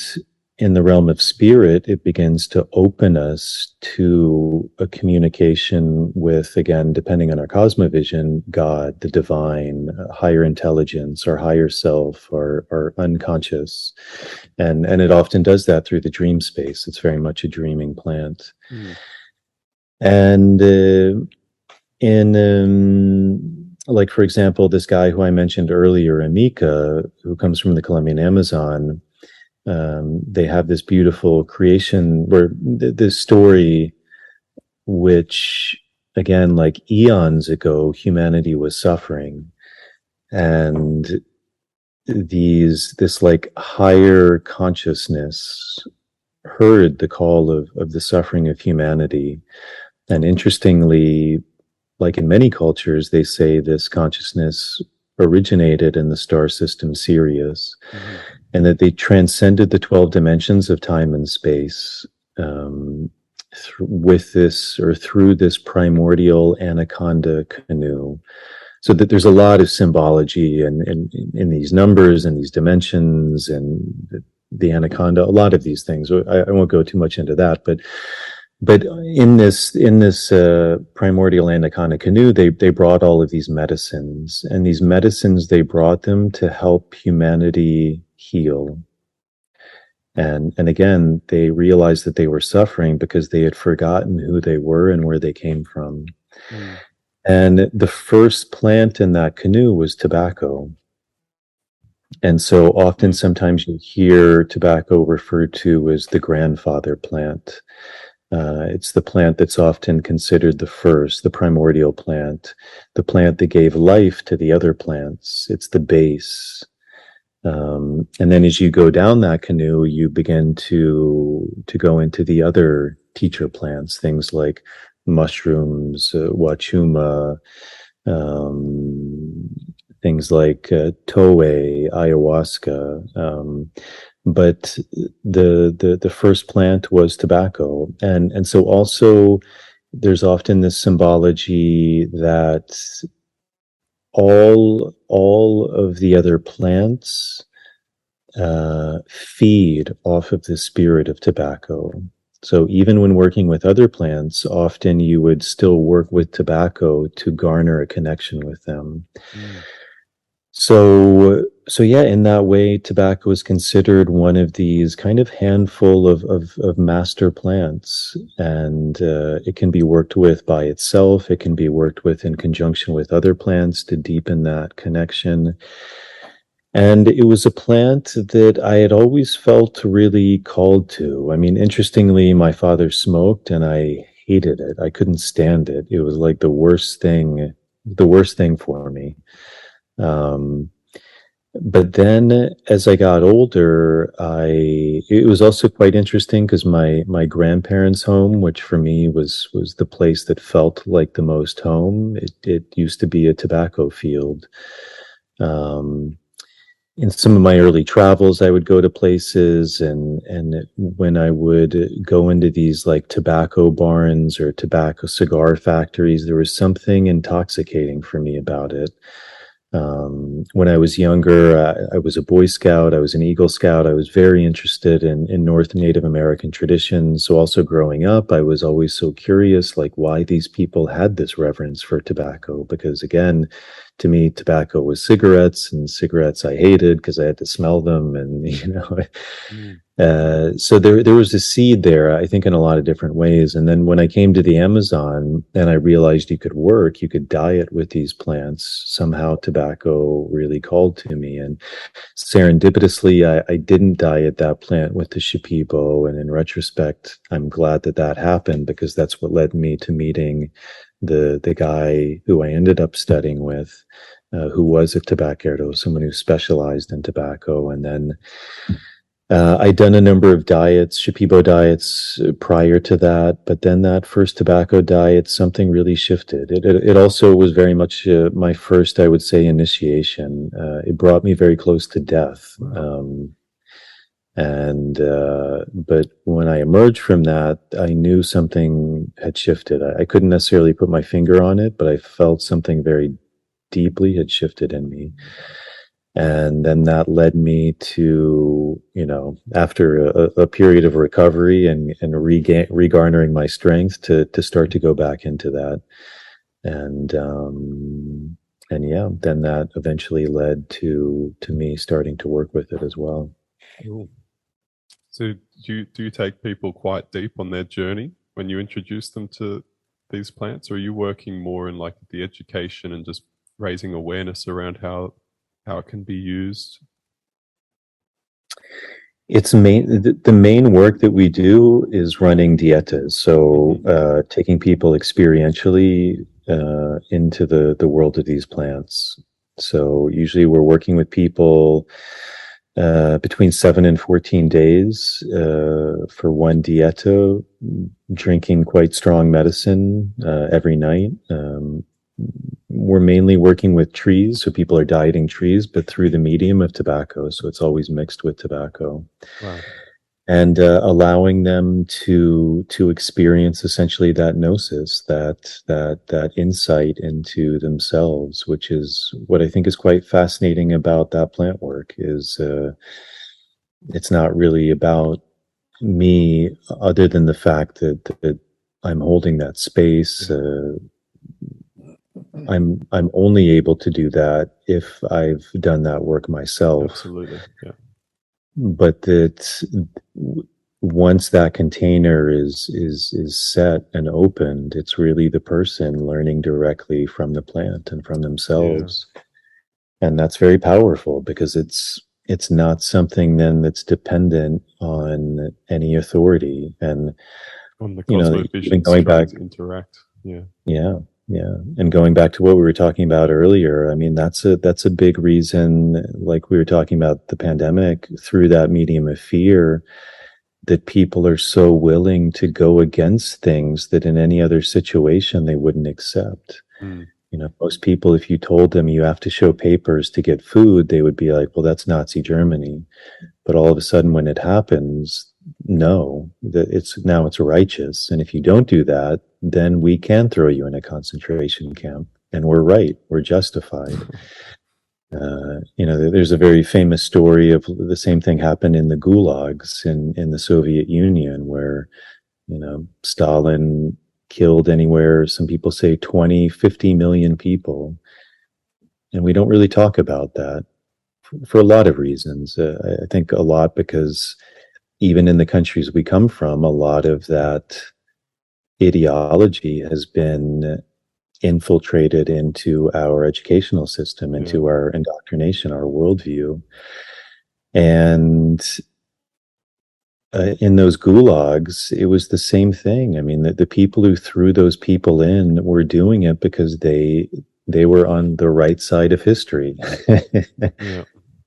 in the realm of spirit, it begins to open us to a communication with, again, depending on our cosmovision, God, the divine, higher intelligence, our higher self, our unconscious. And it often does that through the dream space. It's very much a dreaming plant. And like, for example, this guy who I mentioned earlier, Amika, who comes from the Colombian Amazon, they have this beautiful creation where this story, which, again, like eons ago, humanity was suffering, and this like higher consciousness heard the call of the suffering of humanity. And interestingly, like in many cultures, they say this consciousness originated in the star system Sirius, and that they transcended the 12 dimensions of time and space with this, or through this primordial anaconda canoe. So that there's a lot of symbology in these numbers and these dimensions and the anaconda, a lot of these things. I won't go too much into that, but in this primordial anaconda canoe, they brought all of these medicines, and these medicines, they brought them to help humanity heal. And again, they realized that they were suffering because they had forgotten who they were and where they came from. And the first plant in that canoe was tobacco. And so often, sometimes you hear tobacco referred to as the grandfather plant. It's the plant that's often considered the first, the primordial plant, the plant that gave life to the other plants. It's the base. And then as you go down that canoe, you begin to go into the other teacher plants, things like mushrooms, wachuma, things like toei, ayahuasca. But the first plant was tobacco, and so also there's often this symbology that all of the other plants feed off of the spirit of tobacco. So even when working with other plants, often you would still work with tobacco to garner a connection with them. So yeah, in that way, tobacco is considered one of these kind of handful of master plants, and it can be worked with by itself. It can be worked with in conjunction with other plants to deepen that connection. And it was a plant that I had always felt really called to. I mean, interestingly, my father smoked, and I hated it. I couldn't stand it. It was like the worst thing for me. But then as I got older, it was also quite interesting because my grandparents' home, which for me was the place that felt like the most home, it used to be a tobacco field. In some of my early travels, I would go to places, and when I would go into these like tobacco barns or tobacco cigar factories, there was something intoxicating for me about it. When I was younger, I was a Boy Scout, I was an Eagle Scout. I was very interested in North Native American traditions. So also growing up, I was always so curious, like why these people had this reverence for tobacco. Because again, to me, tobacco was cigarettes, and cigarettes I hated because I had to smell them. And, so there was a seed there, I think, in a lot of different ways. And then when I came to the Amazon and I realized you could diet with these plants, somehow tobacco really called to me. And serendipitously, I didn't diet that plant with the Shipibo. And in retrospect, I'm glad that happened, because that's what led me to meeting the guy who I ended up studying with, who was a tabacero, someone who specialized in tobacco. And then I'd done a number of diets, Shipibo diets, prior to that, but then that first tobacco diet, something really shifted. It also was very much my first, I would say, initiation. It brought me very close to death. But when I emerged from that, I knew something had shifted. I couldn't necessarily put my finger on it, but I felt something very deeply had shifted in me. And then that led me to, after a period of recovery and regarnering my strength, to start to go back into that. And yeah, then that eventually led to me starting to work with it as well. Cool. So do you take people quite deep on their journey when you introduce them to these plants, or are you working more in like the education and just raising awareness around how it can be used? It's the main work that we do is running dietas. So taking people experientially into the world of these plants. So usually we're working with people between 7 and 14 days for one dieta, drinking quite strong medicine every night. We're mainly working with trees, so people are dieting trees, but through the medium of tobacco. So it's always mixed with tobacco. Wow. And allowing them to experience essentially that gnosis, that insight into themselves, which is what I think is quite fascinating about that plant work. Is it's not really about me, other than the fact that I'm holding that space. I'm only able to do that if I've done that work myself. Absolutely, yeah. But that once that container is set and opened, it's really the person learning directly from the plant and from themselves. Yeah. And that's very powerful, because it's not something then that's dependent on any authority. And On the you know, Cosmovision even going back, interact. Yeah. yeah, yeah, and going back to what we were talking about earlier, I mean, that's a big reason, like we were talking about the pandemic, through that medium of fear, that people are so willing to go against things that in any other situation they wouldn't accept. Mm. You know, most people, if you told them you have to show papers to get food, they would be like, well, that's Nazi Germany. But all of a sudden, when it happens, no, that it's righteous. And if you don't do that, then we can throw you in a concentration camp. And we're right, we're justified. You know, there's a very famous story of the same thing happened in the gulags in the Soviet Union, where, you know, Stalin killed anywhere, some people say 20, 50 million people. And we don't really talk about that for a lot of reasons. I think a lot because even in the countries we come from, a lot of that ideology has been infiltrated into our educational system, into our indoctrination, our worldview. And in those gulags, it was the same thing. I mean, the people who threw those people in were doing it because they were on the right side of history. Yeah.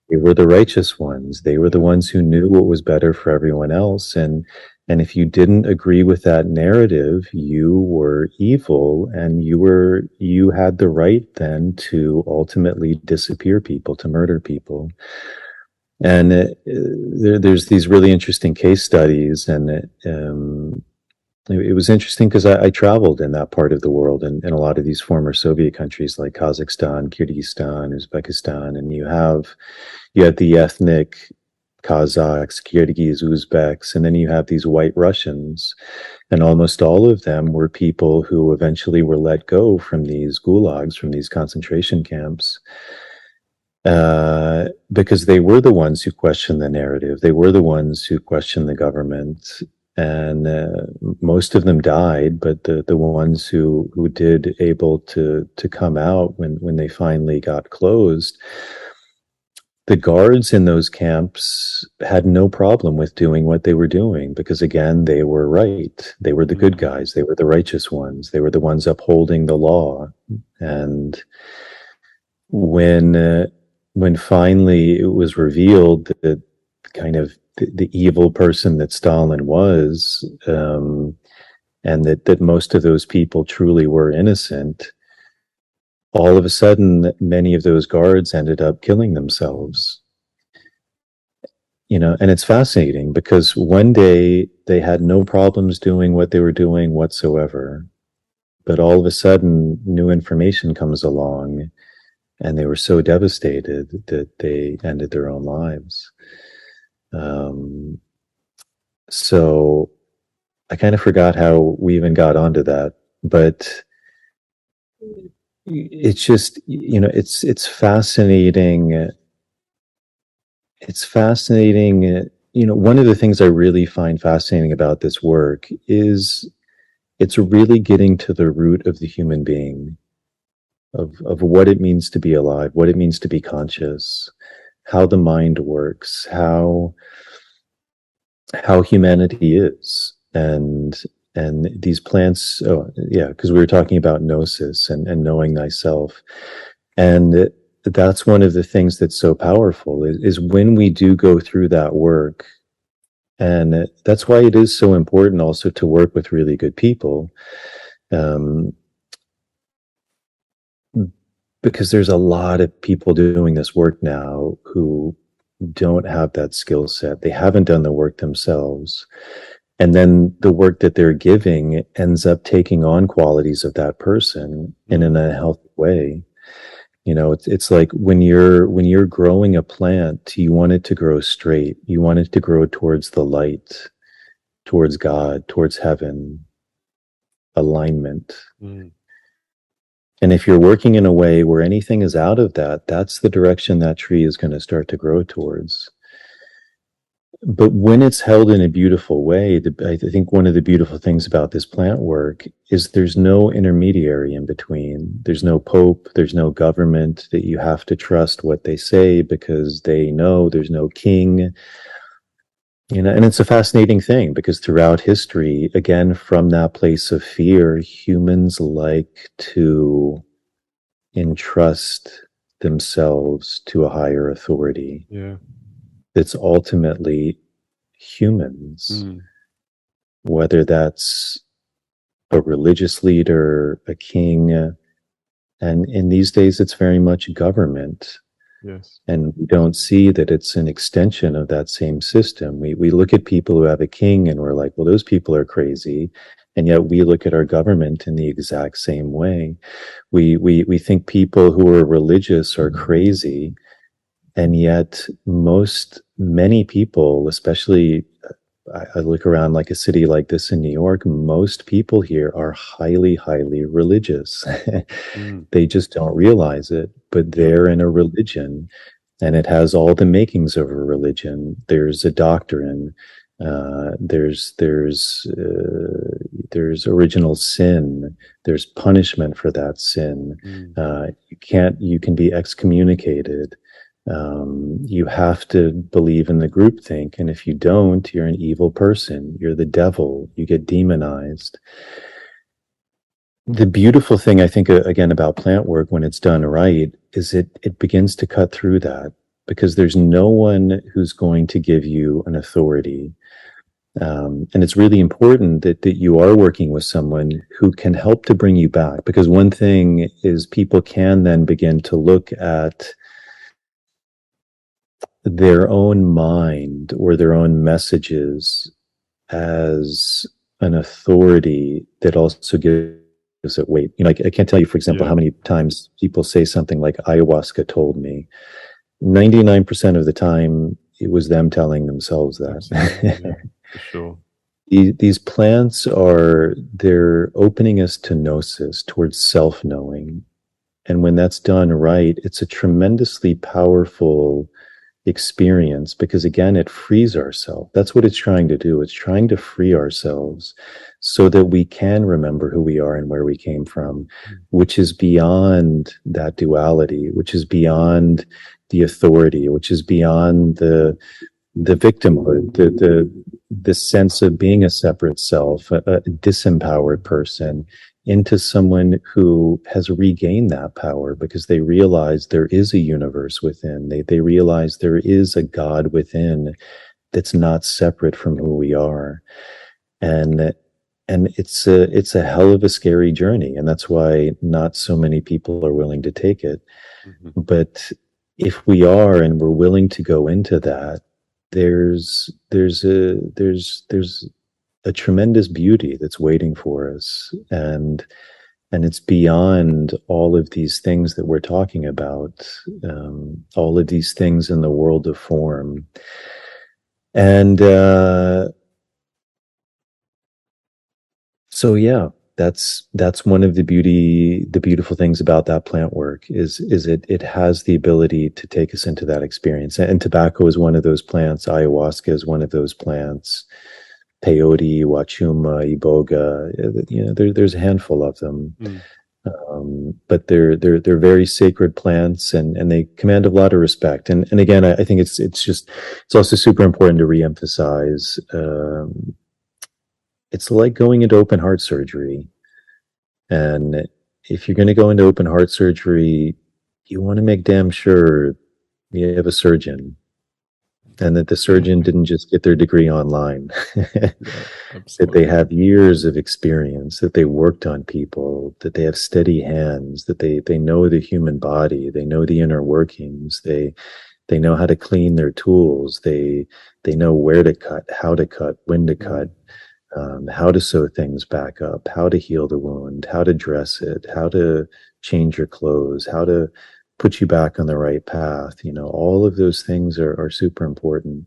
They were the righteous ones. They were the ones who knew what was better for everyone else. And if you didn't agree with that narrative, you were evil, and you had the right then to ultimately disappear people, to murder people. And there's these really interesting case studies, and it was interesting because I traveled in that part of the world, and in a lot of these former Soviet countries like Kazakhstan, Kyrgyzstan, Uzbekistan, and you have the ethnic Kazakhs, Kyrgyz, Uzbeks, and then you have these white Russians, and almost all of them were people who eventually were let go from these gulags, from these concentration camps, because they were the ones who questioned the narrative. They were the ones who questioned the government. And most of them died, but the ones who did able to come out when they finally got closed, the guards in those camps had no problem with doing what they were doing, because again, they were right. They were the good guys. They were the righteous ones. They were the ones upholding the law. And when finally it was revealed that kind of the evil person that Stalin was, and that most of those people truly were innocent, all of a sudden, many of those guards ended up killing themselves. You know, and it's fascinating because one day they had no problems doing what they were doing whatsoever. But all of a sudden, new information comes along, and they were so devastated that they ended their own lives. So I kind of forgot how we even got onto that, but it's just, you know, it's fascinating. It's fascinating. You know, one of the things I really find fascinating about this work is it's really getting to the root of the human being, of what it means to be alive, what it means to be conscious, how the mind works, how humanity is, and these plants. Oh yeah, because we were talking about gnosis and knowing thyself, and that's one of the things that's so powerful is when we do go through that work. And that's why it is so important also to work with really good people, because there's a lot of people doing this work now who don't have that skill set. They haven't done the work themselves. And then the work that they're giving ends up taking on qualities of that person in an unhealthy way. You know, it's like when you're growing a plant, you want it to grow straight. You want it to grow towards the light, towards God, towards heaven, alignment. And if you're working in a way where anything is out of that, that's the direction that tree is going to start to grow towards. But when it's held in a beautiful way, I think one of the beautiful things about this plant work is there's no intermediary in between. There's no pope, there's no government that you have to trust what they say because they know. There's no king. And it's a fascinating thing because throughout history, again, from that place of fear, humans like to entrust themselves to a higher authority. Yeah. It's ultimately humans, whether that's a religious leader, a king, and in these days, it's very much government. Yes. And we don't see that it's an extension of that same system. We look at people who have a king and we're like, well, those people are crazy. And yet we look at our government in the exact same way. We think people who are religious are crazy. And yet many people, especially I look around like a city like this in New York, most people here are highly, highly religious. They just don't realize it, but they're in a religion and it has all the makings of a religion. There's a doctrine. There's original sin. There's punishment for that sin. You can be excommunicated. You have to believe in the groupthink, and if you don't, you're an evil person. You're the devil. You get demonized. The beautiful thing, I think, again, about plant work when it's done right, is it begins to cut through that because there's no one who's going to give you an authority. And it's really important that you are working with someone who can help to bring you back. Because one thing is people can then begin to look at their own mind or their own messages as an authority that also gives it weight. I can't tell you, for example, how many times people say something like ayahuasca told me. 99% of the time, it was them telling themselves that. For sure. These plants they're opening us to gnosis, towards self-knowing. And when that's done right, it's a tremendously powerful experience because, again, it frees ourselves. That's what it's trying to do. It's trying to free ourselves so that we can remember who we are and where we came from, which is beyond that duality, which is beyond the authority, which is beyond the victimhood, the sense of being a separate self, a disempowered person, into someone who has regained that power because they realize there is a universe within. They realize there is a God within that's not separate from who we are. And it's a hell of a scary journey. And that's why not so many people are willing to take it. But if we are and we're willing to go into that, there's a tremendous beauty that's waiting for us, and it's beyond all of these things that we're talking about, all of these things in the world of form, and so yeah, that's one of the beautiful things about that plant work is it has the ability to take us into that experience. And tobacco is one of those plants. Ayahuasca is one of those plants. Peyote, wachuma, iboga. There's a handful of them. But they're very sacred plants, and they command a lot of respect. And again, I think it's also super important to reemphasize. It's like going into open heart surgery. And if you're going to go into open heart surgery, you want to make damn sure you have a surgeon and that the surgeon didn't just get their degree online, that they have years of experience, that they worked on people, that they have steady hands, that they know the human body, they know the inner workings, they know how to clean their tools, they know where to cut, how to cut, when to cut. How to sew things back up, how to heal the wound, how to dress it, how to change your clothes, how to put you back on the right path. All of those things are super important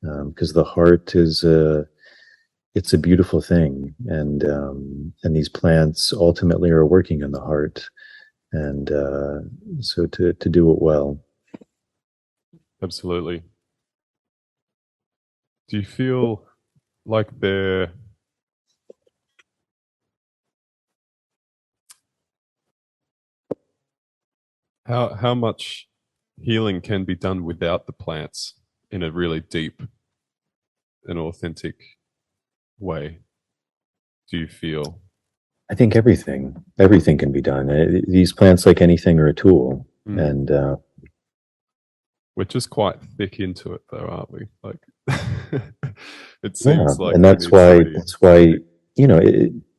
because the heart it's a beautiful thing, and these plants ultimately are working in the heart, and so to do it well. Absolutely. Do you feel like how much healing can be done without the plants in a really deep an authentic way, do you feel? I think everything can be done. These plants, like anything, are a tool. And we're just quite thick into it, though, aren't we? Like, it yeah, seems like, and that's why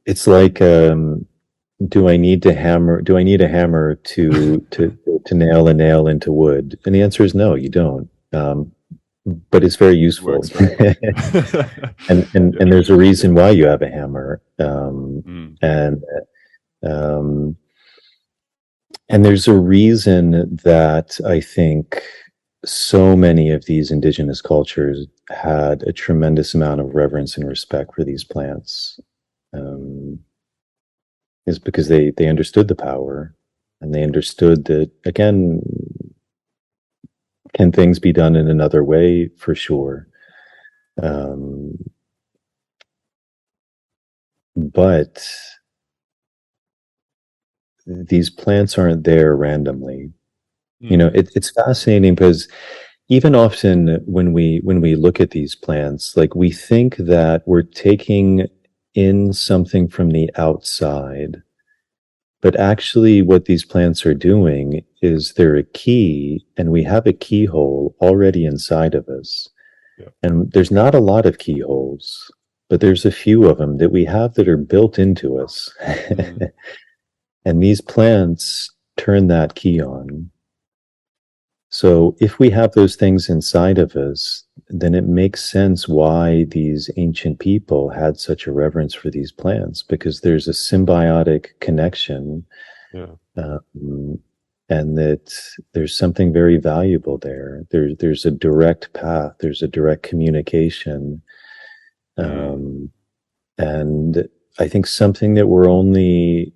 it's like, do I need a hammer to nail a nail into wood? And the answer is no, you don't. But it's very useful. Works very well. and there's a reason why you have a hammer. And there's a reason that I think so many of these indigenous cultures had a tremendous amount of reverence and respect for these plants. Is because they understood the power, and they understood that, again, can things be done in another way? For sure. But these plants aren't there randomly. It's fascinating because even often when we look at these plants, like, we think that we're taking in something from the outside, but actually what these plants are doing is they're a key, and we have a keyhole already inside of us. And there's not a lot of keyholes, but there's a few of them that we have that are built into us. And these plants turn that key on. So if we have those things inside of us, then it makes sense why these ancient people had such a reverence for these plants, because there's a symbiotic connection. And that there's something very valuable there. There's a direct path, there's a direct communication. And I think something that we're only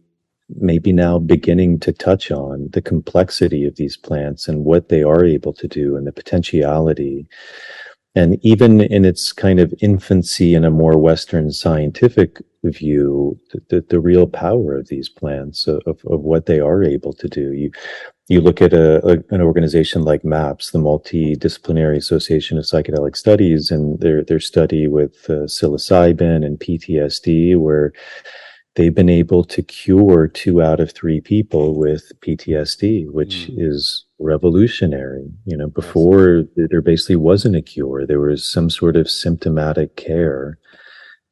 maybe now beginning to touch on, the complexity of these plants and what they are able to do, and the potentiality. And even in its kind of infancy in a more Western scientific view, the real power of these plants, of what they are able to do. You look at an organization like MAPS, the Multidisciplinary Association of Psychedelic Studies, and their study with psilocybin and PTSD, where they've been able to cure 2 out of 3 people with PTSD, which is revolutionary. Before, there basically wasn't a cure. There was some sort of symptomatic care.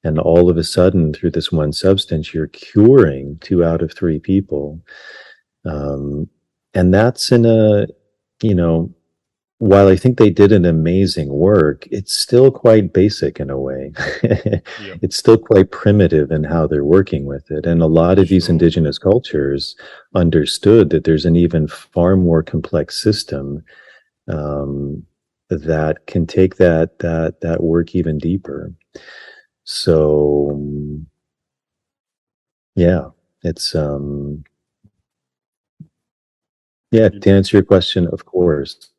And all of a sudden, through this one substance, you're curing 2 out of 3 people. And that's while I think they did an amazing work, it's still quite basic in a way. It's still quite primitive in how they're working with it. And a lot of these indigenous cultures understood that there's an even far more complex system that can take that work even deeper. So, yeah, it's to answer your question, of course.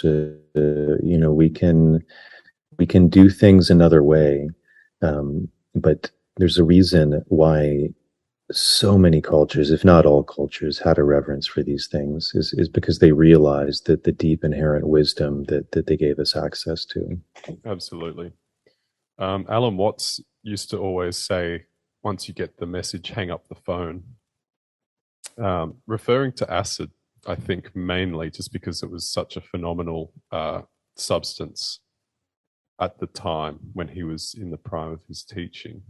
We can do things another way, but there's a reason why so many cultures, if not all cultures, had a reverence for these things, is because they realized that the deep inherent wisdom that they gave us access to. Absolutely. Alan Watts used to always say, once you get the message, hang up the phone. Referring to acid, I think mainly just because it was such a phenomenal substance at the time when he was in the prime of his teaching.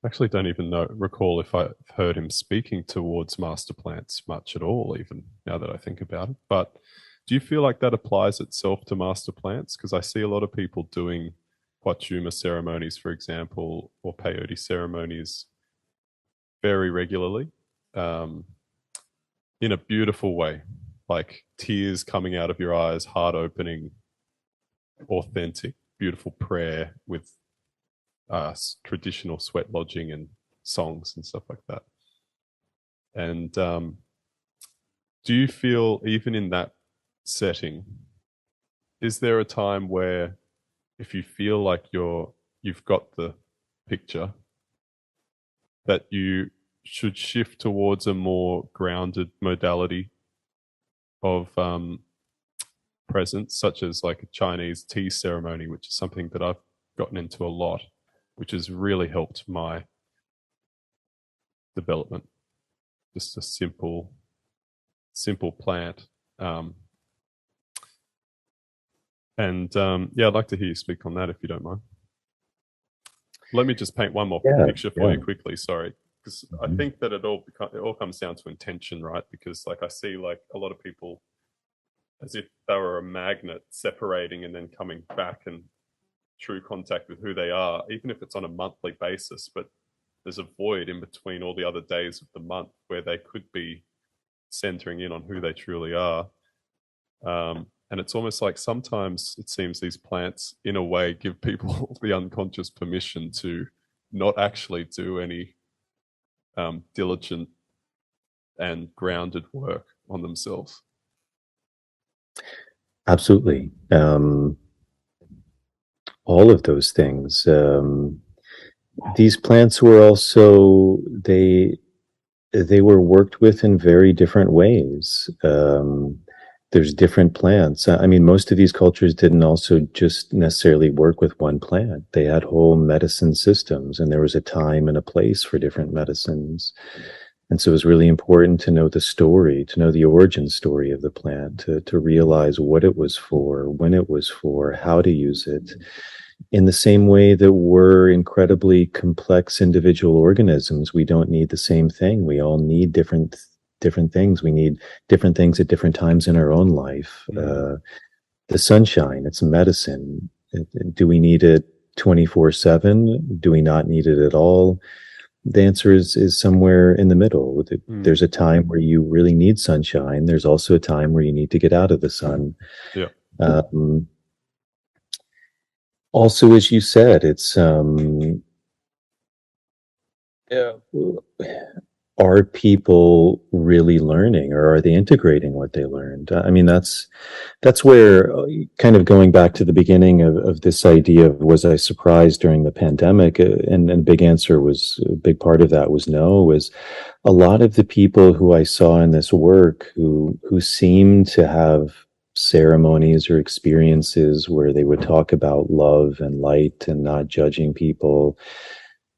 I actually don't even recall if I've heard him speaking towards master plants much at all, even now that I think about it. But do you feel like that applies itself to master plants? Because I see a lot of people doing Wachuma ceremonies, for example, or peyote ceremonies very regularly. In a beautiful way, like tears coming out of your eyes, heart opening, authentic, beautiful prayer with traditional sweat lodging and songs and stuff like that. And do you feel, even in that setting, is there a time where, if you feel like you've got the picture, that you should shift towards a more grounded modality of presence, such as like a Chinese tea ceremony, which is something that I've gotten into a lot, which has really helped my development. Just a simple plant. Yeah, I'd like to hear you speak on that if you don't mind. Let me just paint one more picture for you quickly. Sorry, because I think that it all comes down to intention, right? Because like I see like a lot of people as if they were a magnet separating and then coming back in true contact with who they are, even if it's on a monthly basis. But there's a void in between all the other days of the month where they could be centering in on who they truly are. And it's almost like sometimes it seems these plants, in a way, give people the unconscious permission to not actually do any diligent and grounded work on themselves. Absolutely. All of those things. These plants were also, they were worked with in very different ways. There's different plants. I mean, most of these cultures didn't also just necessarily work with one plant. They had whole medicine systems, and there was a time and a place for different medicines. And so it was really important to know the story, to know the origin story of the plant, to realize what it was for, when it was for, how to use it. In the same way that we're incredibly complex individual organisms, we don't need the same thing. We all need different things. We need different things at different times in our own life. The sunshine, it's medicine. Do we need it 24/7? Do we not need it at all? The answer is somewhere in the middle. There's a time where you really need sunshine. There's also a time where you need to get out of the sun. Yeah. Also, as you said, it's are people really learning, or are they integrating what they learned? I mean, that's where, kind of going back to the beginning of this idea of, was I surprised during the pandemic? And a big answer was, a big part of that was no, was a lot of the people who I saw in this work who seemed to have ceremonies or experiences where they would talk about love and light and not judging people.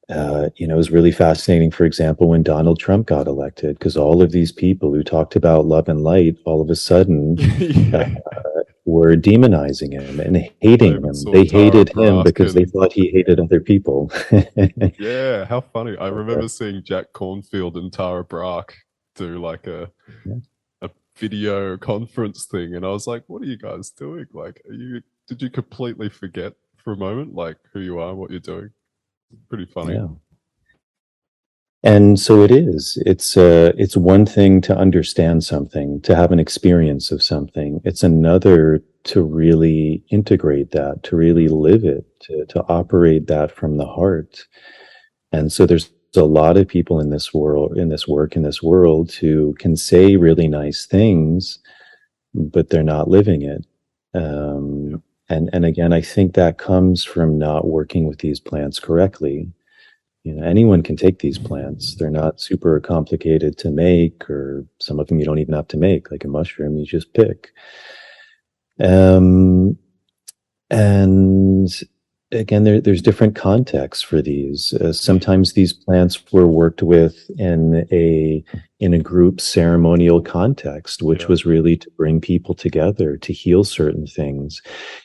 It was really fascinating, for example, when Donald Trump got elected, because all of these people who talked about love and light all of a sudden were demonizing him and hating him. They hated him because they thought he hated other people. Yeah, how funny. I remember seeing Jack Cornfield and Tara Brach do like a video conference thing, and I was like, what are you guys doing? Like, did you completely forget for a moment like who you are, what you're doing? Pretty funny. Yeah. And so it is. It's one thing to understand something, to have an experience of something. It's another to really integrate that, to really live it, to operate that from the heart. And so there's a lot of people in this world, in this world, who can say really nice things, but they're not living it. And again, I think that comes from not working with these plants correctly. Anyone can take these plants. They're not super complicated to make, or some of them you don't even have to make, like a mushroom, you just pick. And again, there's different contexts for these. Sometimes these plants were worked with in a group ceremonial context, which was really to bring people together, to heal certain things.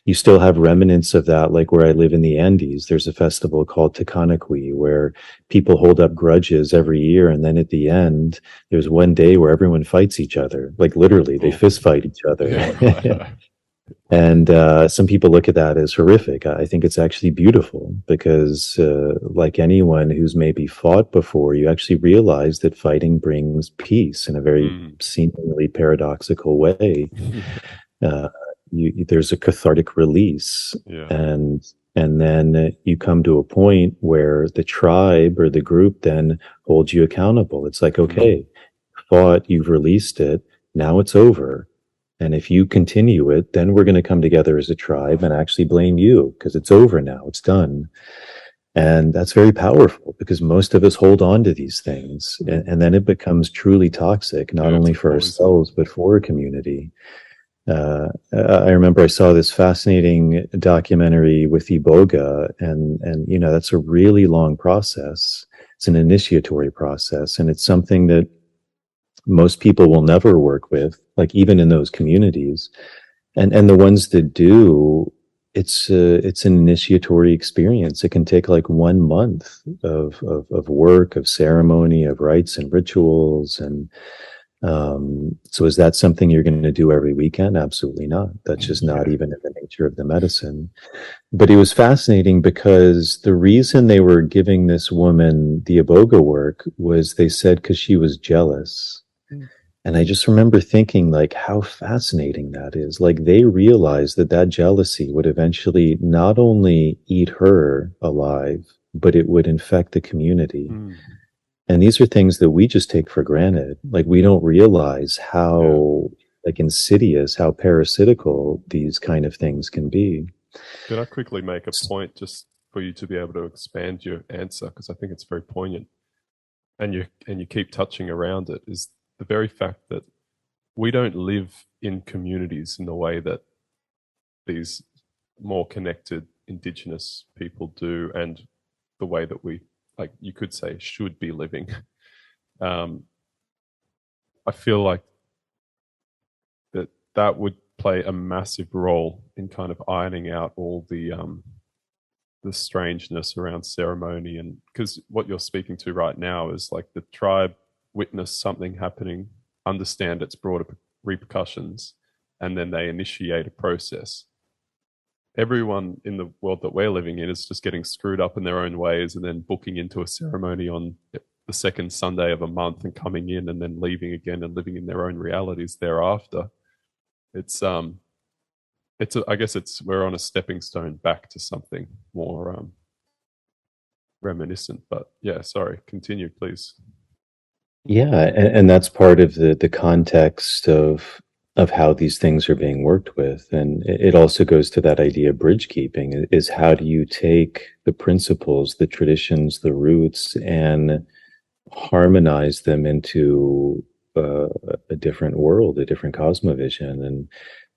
You still have remnants of that, like where I live in the Andes. There's a festival called Tecanacui where people hold up grudges every year, and then at the end, there's one day where everyone fights each other. Like literally, they fist fight each other. Yeah. And some people look at that as horrific. I think it's actually beautiful because, like anyone who's maybe fought before, you actually realize that fighting brings peace in a very seemingly paradoxical way. There's a cathartic release, and then you come to a point where the tribe or the group then holds you accountable. It's like, okay, fought, you've released it, now it's over. And if you continue it, then we're going to come together as a tribe and actually blame you because it's over now, it's done. And that's very powerful because most of us hold on to these things, and then it becomes truly toxic, not only for ourselves, but for a community. I remember I saw this fascinating documentary with Iboga, and you know, that's a really long process. It's an initiatory process, and it's something that most people will never work with, like even in those communities. And the ones that do, it's an initiatory experience. It can take like 1 month of work, of ceremony, of rites and rituals. And so is that something you're going to do every weekend? Absolutely not. That's just not even in the nature of the medicine. But it was fascinating because the reason they were giving this woman the iboga work was, they said, because she was jealous. And I just remember thinking, like, how fascinating that is. Like, they realized that that jealousy would eventually not only eat her alive, but it would infect the community. And these are things that we just take for granted. Like, we don't realize how like insidious, how parasitical these kind of things can be. Can I quickly make a point just for you to be able to expand your answer? Because I think it's very poignant, and you keep touching around it, is the very fact that we don't live in communities in the way that these more connected indigenous people do, and the way that we, like you could say, should be living. I feel like that would play a massive role in kind of ironing out all the strangeness around ceremony. And because what you're speaking to right now is like the tribe witness something happening, understand its broader repercussions, and then they initiate a process. Everyone in the world that we're living in is just getting screwed up in their own ways, and then booking into a ceremony on the second Sunday of a month and coming in and then leaving again and living in their own realities thereafter. I guess we're on a stepping stone back to something more reminiscent. But yeah, sorry, continue, please. Yeah, and that's part of the context of how these things are being worked with. And it also goes to that idea of bridge keeping, is how do you take the principles, the traditions, the roots, and harmonize them into a different world, a different cosmovision.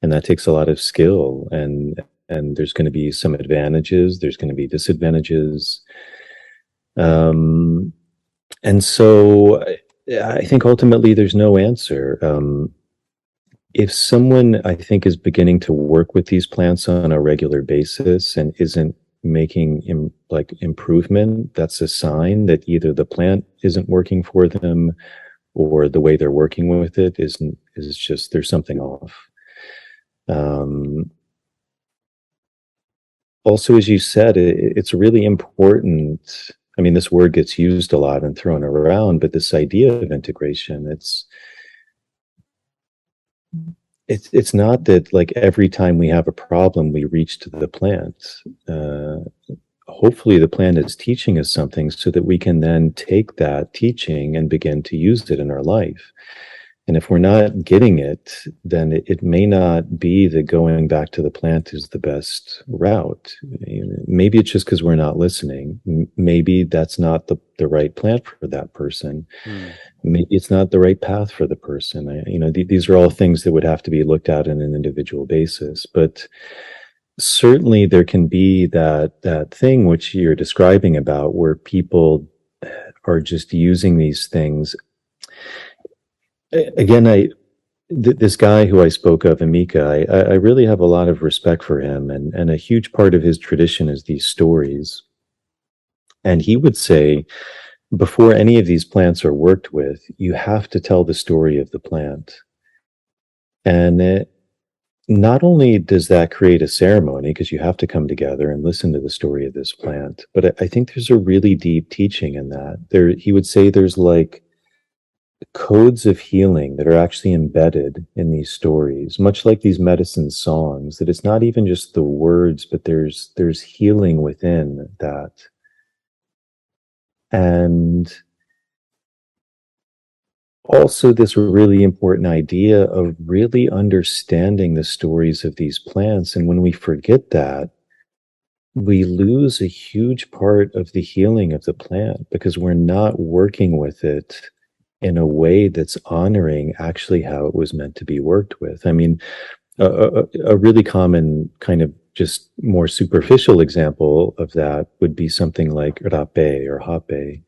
And that takes a lot of skill, and there's going to be some advantages, there's going to be disadvantages. And so I think ultimately there's no answer. If someone, I think, is beginning to work with these plants on a regular basis and isn't making improvement, that's a sign that either the plant isn't working for them, or the way they're working with it is just, there's something off. Also, as you said, it's really important. I mean, this word gets used a lot and thrown around, but this idea of integration, it's not that like every time we have a problem, we reach to the plant. Hopefully the plant is teaching us something so that we can then take that teaching and begin to use it in our life. And if we're not getting it, then it may not be that going back to the plant is the best route. Maybe it's just because we're not listening. Maybe that's not the right plant for that person. Maybe it's not the right path for the person. These are all things that would have to be looked at on an individual basis. But certainly there can be that thing which you're describing about, where people are just using these things. Again, this guy who I spoke of, Amika, I really have a lot of respect for him, and a huge part of his tradition is these stories. And he would say, before any of these plants are worked with, you have to tell the story of the plant. And not only does that create a ceremony, because you have to come together and listen to the story of this plant, but I think there's a really deep teaching in that. He would say there's like codes of healing that are actually embedded in these stories, much like these medicine songs, that it's not even just the words, but there's healing within that. And also this really important idea of really understanding the stories of these plants. And when we forget that, we lose a huge part of the healing of the plant, because we're not working with it in a way that's honoring actually how it was meant to be worked with. I mean, a really common kind of just more superficial example of that would be something like rape or hape.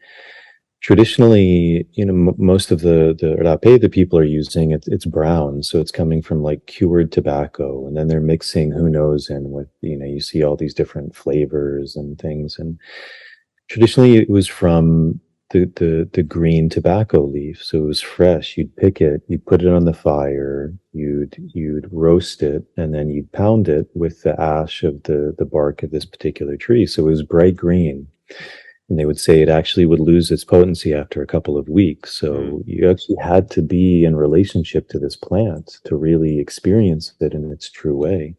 Traditionally, most of the rape that people are using, it's brown, so it's coming from like cured tobacco, and then they're mixing who knows in with, you see all these different flavors and things. And traditionally, it was from the green tobacco leaf, so it was fresh. You'd pick it, you'd put it on the fire, you'd roast it, and then you'd pound it with the ash of the bark of this particular tree. So it was bright green. And they would say it actually would lose its potency after a couple of weeks. So you actually had to be in relationship to this plant to really experience it in its true way.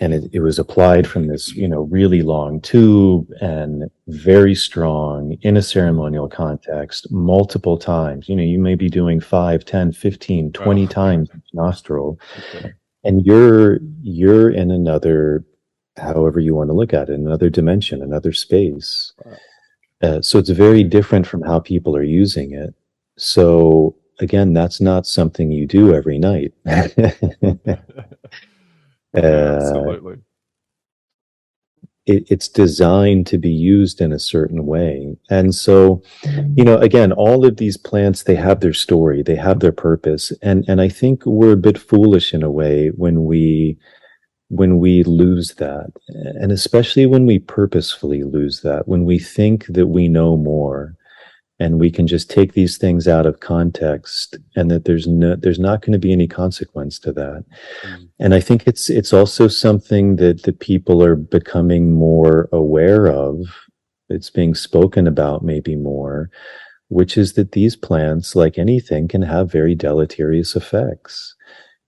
And it was applied from this, really long tube and very strong in a ceremonial context multiple times. You may be doing 5, 10, 15, 20 times each nostril. Okay. And you're in another, however you want to look at it, another dimension, another space. So it's very different from how people are using it. So again, that's not something you do every night. Absolutely. It's designed to be used in a certain way. And so, again, all of these plants, they have their story, they have their purpose. And I think we're a bit foolish in a way when we lose that, and especially when we purposefully lose that, when we think that we know more and we can just take these things out of context and that there's not going to be any consequence to that. And I think it's also something that the people are becoming more aware of. It's being spoken about maybe more, which is that these plants, like anything, can have very deleterious effects.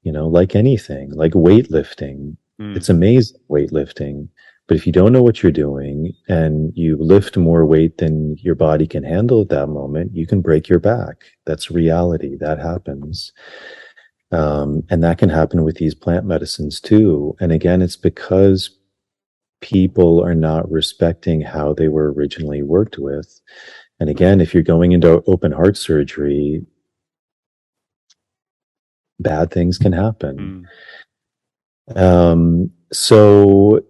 Like anything, like weightlifting. It's amazing, weightlifting. But if you don't know what you're doing and you lift more weight than your body can handle at that moment, you can break your back. That's reality. That happens. And that can happen with these plant medicines too. And again, it's because people are not respecting how they were originally worked with. And again, if you're going into open heart surgery, bad things can happen. So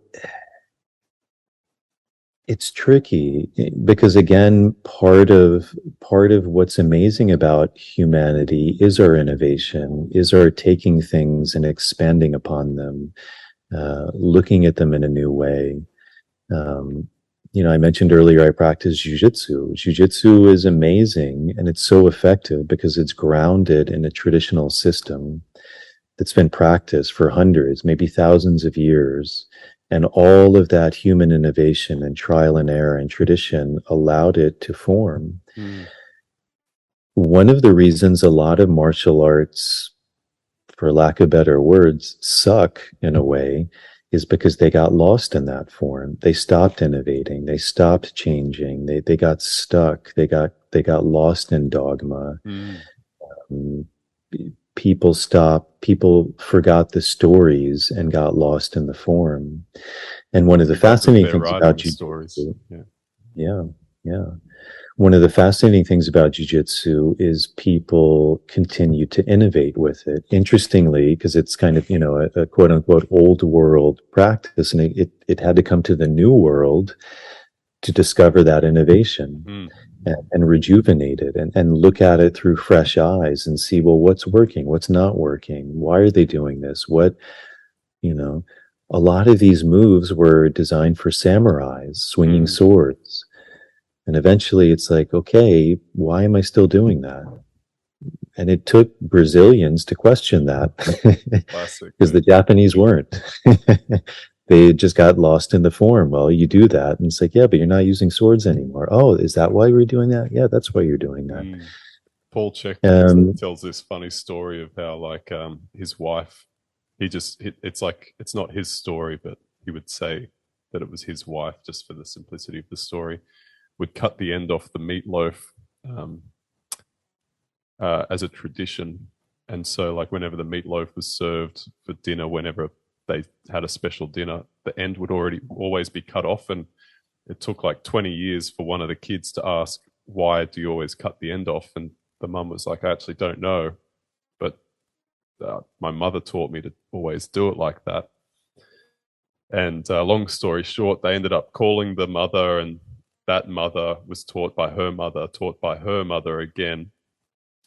it's tricky because again, part of what's amazing about humanity is our innovation, is our taking things and expanding upon them, looking at them in a new way. I mentioned earlier I practice jujitsu. Jujitsu is amazing and it's so effective because it's grounded in a traditional system that's been practiced for hundreds, maybe thousands of years. And all of that human innovation and trial and error and tradition allowed it to form. One of the reasons a lot of martial arts, for lack of better words, suck in a way is because they got lost in that form. They stopped innovating. They stopped changing. They got stuck. They got lost in dogma. People forgot the stories and got lost in the form. And one of the fascinating things about jiu-jitsu, one of the fascinating things about jiu-jitsu is people continue to innovate with it. Interestingly, because it's kind of, a quote unquote old world practice, and it had to come to the new world to discover that innovation. And rejuvenate it and look at it through fresh eyes and see, well, what's working, what's not working, why are they doing this, a lot of these moves were designed for samurais swinging swords, and eventually it's like, okay, why am I still doing that? And it took Brazilians to question that because the Japanese weren't. They just got lost in the form. Well, you do that. And it's like, yeah, but you're not using swords anymore. Oh, is that why we're doing that? Yeah, that's why you're doing that. Paul Check tells this funny story of how, his wife, it's like, it's not his story, but he would say that it was his wife, just for the simplicity of the story, would cut the end off the meatloaf as a tradition. And so, whenever the meatloaf was served for dinner, whenever they had a special dinner, the end would always be cut off. And it took 20 years for one of the kids to ask, why do you always cut the end off? And the mum was like, I actually don't know, but my mother taught me to always do it like that. And long story short, they ended up calling the mother, and that mother was taught by her mother again,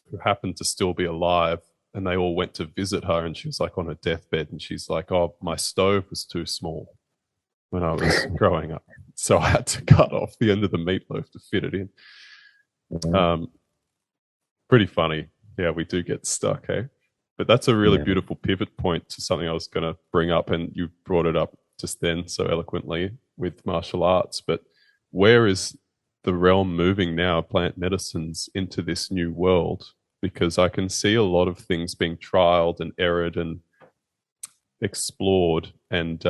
who happened to still be alive. And they all went to visit her, and she was like on her deathbed, and she's like, oh, my stove was too small when I was growing up, so I had to cut off the end of the meatloaf to fit it in. Pretty funny. Yeah, we do get stuck, eh? But that's a really beautiful pivot point to something I was going to bring up, and you brought it up just then so eloquently with martial arts. But where is the realm moving now, plant medicines, into this new world? Because I can see a lot of things being trialed and errored and explored, and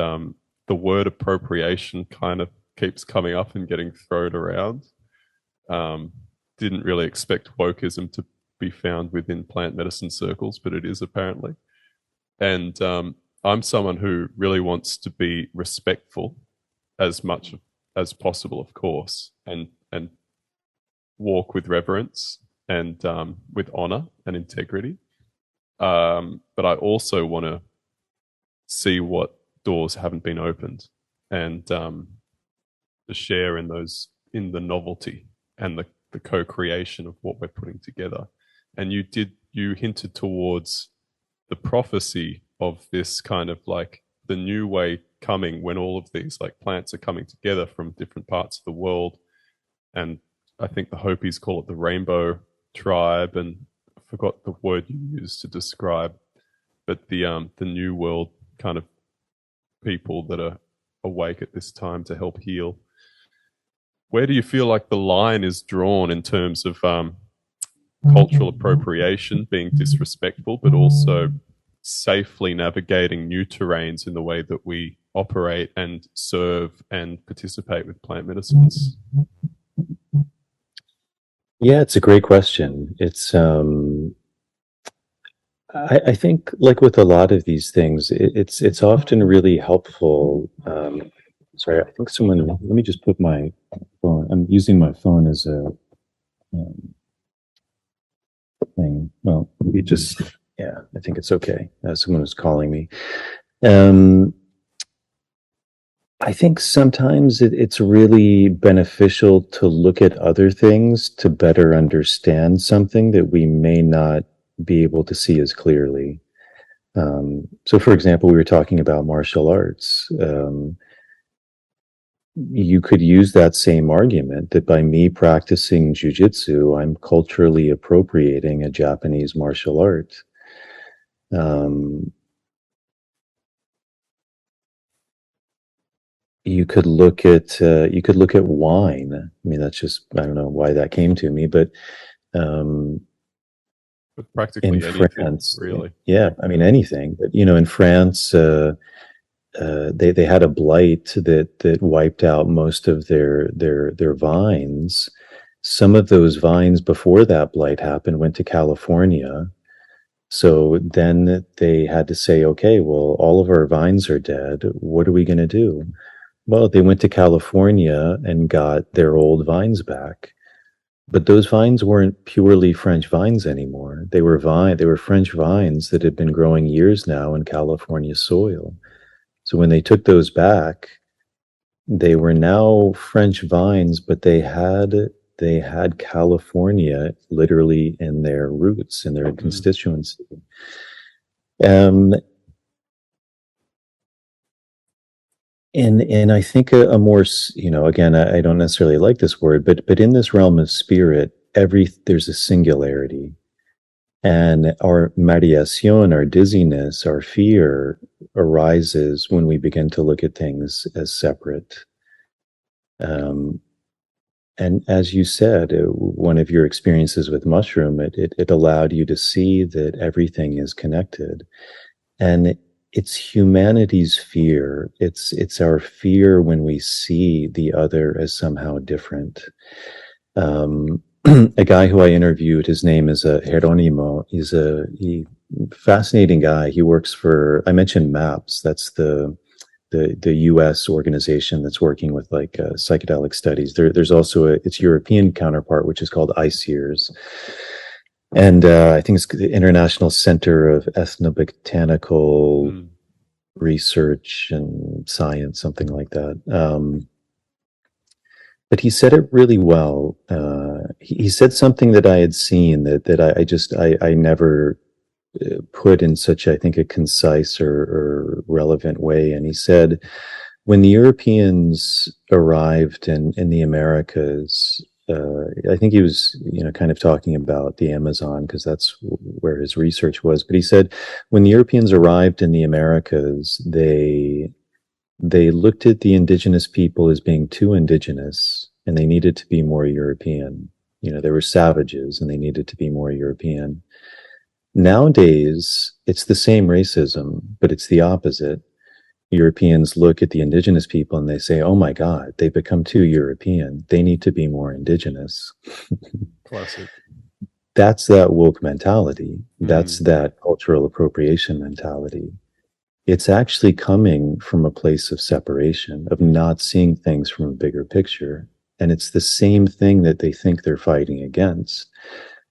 the word appropriation kind of keeps coming up and getting thrown around. Didn't really expect wokeism to be found within plant medicine circles, but it is apparently. And I'm someone who really wants to be respectful as much as possible, of course, and walk with reverence and with honor and integrity. But I also want to see what doors haven't been opened, and to share in the novelty and the co-creation of what we're putting together. And you hinted towards the prophecy of this kind of like the new way coming, when all of these like plants are coming together from different parts of the world. And I think the Hopis call it the rainbow tribe, and I forgot the word you used to describe, but the new world kind of people that are awake at this time to help heal. Where do you feel like the line is drawn in terms of cultural appropriation, being disrespectful, but also safely navigating new terrains in the way that we operate and serve and participate with plant medicines? Yeah, it's a great question. It's I think, like with a lot of these things, it's often really helpful. Sorry, I think someone. Let me just put my phone. I'm using my phone as a thing. Well, we just. Yeah, I think it's okay. Someone was calling me. I think sometimes it's really beneficial to look at other things to better understand something that we may not be able to see as clearly. So, for example, we were talking about martial arts. You could use that same argument that by me practicing jujitsu, I'm culturally appropriating a Japanese martial art. You could look at wine. I mean, that's just, I don't know why that came to me, but practically in anything, France, really. Yeah, I mean anything. But in France, they had a blight that wiped out most of their vines. Some of those vines before that blight happened went to California. So then they had to say, okay, well, all of our vines are dead. What are we going to do? Well, they went to California and got their old vines back. But those vines weren't purely French vines anymore. They were French vines that had been growing years now in California soil. So when they took those back, they were now French vines, but they had California literally in their roots, in their constituency. And I think a more, again, I don't necessarily like this word, but in this realm of spirit, there's a singularity. And our mareación, our dizziness, our fear arises when we begin to look at things as separate. And as you said, one of your experiences with mushroom, it allowed you to see that everything is connected. And it's humanity's fear. It's our fear when we see the other as somehow different. A guy who I interviewed, his name is Jerónimo. He's a fascinating guy. He works for, I mentioned MAPS. That's the U.S. organization that's working with like psychedelic studies. There's also its European counterpart, which is called ICEERS. And I think it's the International Center of Ethnobotanical Research and Science, something like that. But he said it really well. He said something that I had seen that I never put in such, I think, a concise or relevant way. And he said, when the Europeans arrived in the Americas, I think he was, kind of talking about the Amazon because that's where his research was. But he said, when the Europeans arrived in the Americas, they looked at the indigenous people as being too indigenous, and they needed to be more European. They were savages, and they needed to be more European. Nowadays, it's the same racism, but it's the opposite. Europeans look at the indigenous people and they say, oh my God, they've become too European. They need to be more indigenous. Classic. That's that woke mentality. That's that cultural appropriation mentality. It's actually coming from a place of separation, of not seeing things from a bigger picture. And it's the same thing that they think they're fighting against.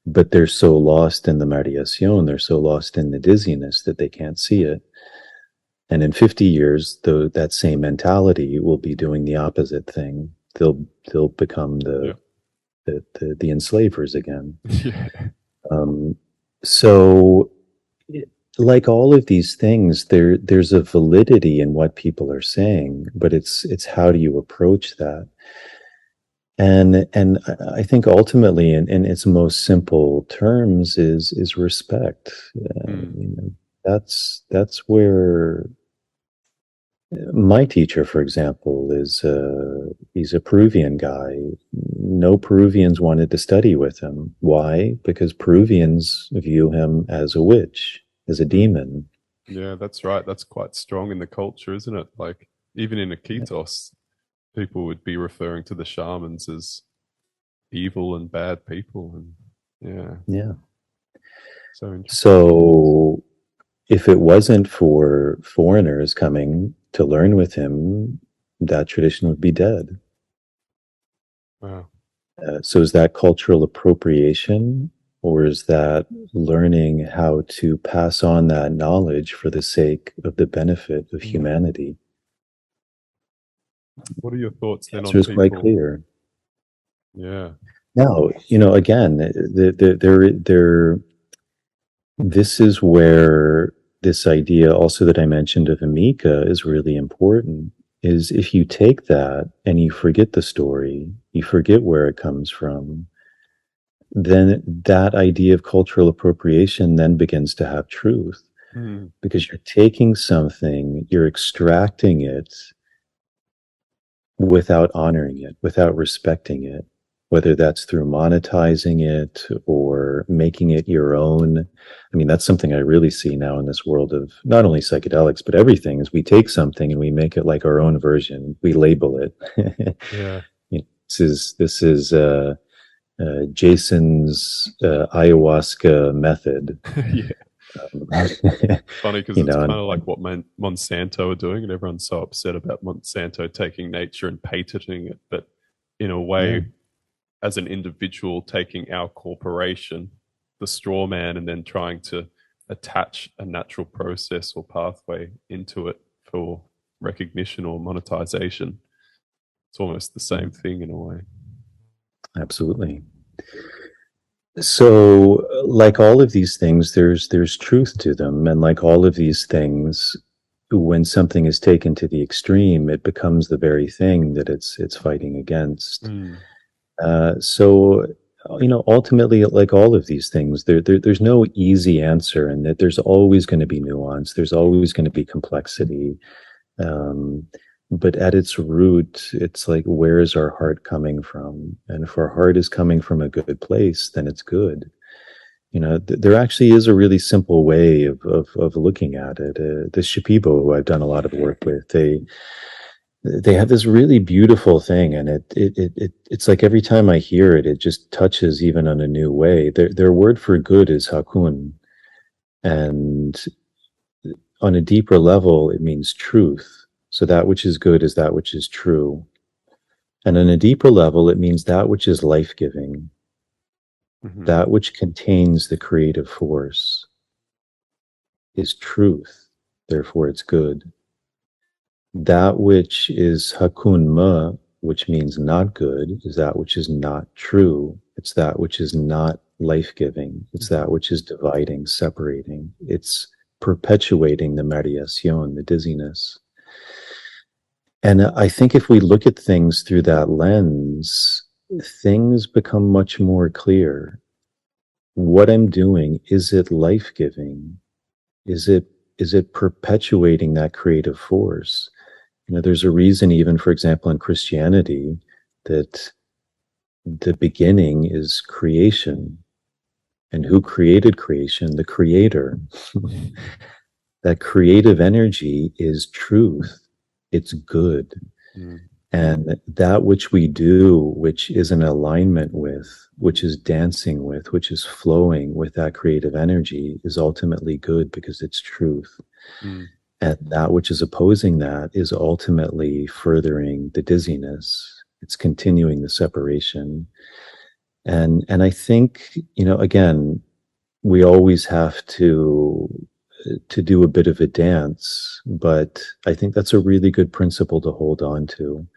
But they're so lost in the mareación, they're so lost in the dizziness that they can't see it. And in 50 years, though, that same mentality will be doing the opposite thing. They'll become the enslavers again. Yeah. So, like all of these things, there's a validity in what people are saying, but it's how do you approach that? And I think ultimately, in its most simple terms, is respect. That's where my teacher, for example, he's a Peruvian guy. No Peruvians wanted to study with him. Why? Because Peruvians view him as a witch, as a demon. Yeah, that's right. That's quite strong in the culture, isn't it? Like even in Iquitos, people would be referring to the shamans as evil and bad people, and yeah. So interesting. So if it wasn't for foreigners coming to learn with him, that tradition would be dead. Wow. So is that cultural appropriation, or is that learning how to pass on that knowledge for the sake of the benefit of humanity? What are your thoughts then on The answer people? is quite clear. Yeah. Now, again, this is where this idea also that I mentioned of Amika is really important, is if you take that and you forget the story, you forget where it comes from, then that idea of cultural appropriation then begins to have truth. Because you're taking something, you're extracting it without honoring it, without respecting it, whether that's through monetizing it or making it your own. I mean, that's something I really see now in this world of not only psychedelics, but everything is we take something and we make it like our own version. We label it. Yeah. This is Jason's ayahuasca method. Yeah. Funny because it's kind of like what Monsanto are doing, and everyone's so upset about Monsanto taking nature and patenting it, but in a way, as an individual taking our corporation, the straw man, and then trying to attach a natural process or pathway into it for recognition or monetization. It's almost the same thing in a way. Absolutely. So, like all of these things, there's truth to them, and like all of these things, when something is taken to the extreme, it becomes the very thing that it's fighting against. So, ultimately, like all of these things, there's no easy answer, and that there's always going to be nuance. There's always going to be complexity. But at its root, it's like, where is our heart coming from? And if our heart is coming from a good place, then it's good. There actually is a really simple way of looking at it. The Shipibo, who I've done a lot of work with, they have this really beautiful thing, and it's like every time I hear it, it just touches even on a new way. Their word for good is hakun, and on a deeper level, it means truth. So that which is good is that which is true. And on a deeper level, it means that which is life-giving. That which contains the creative force is truth, therefore it's good. That which is hakun ma, which means not good, is that which is not true. It's that which is not life-giving. It's that which is dividing, separating. It's perpetuating the mareación, the dizziness. And I think if we look at things through that lens, things become much more clear. What I'm doing, is it life-giving? Is it perpetuating that creative force? There's a reason, even for example, in Christianity, that the beginning is creation. And who created creation? The creator. That creative energy is truth. It's good. And that which we do, which is in alignment with, which is dancing with, which is flowing with that creative energy, is ultimately good because it's truth. And that which is opposing that is ultimately furthering the dizziness. It's continuing the separation. And I think, again, we always have to do a bit of a dance, but I think that's a really good principle to hold on to.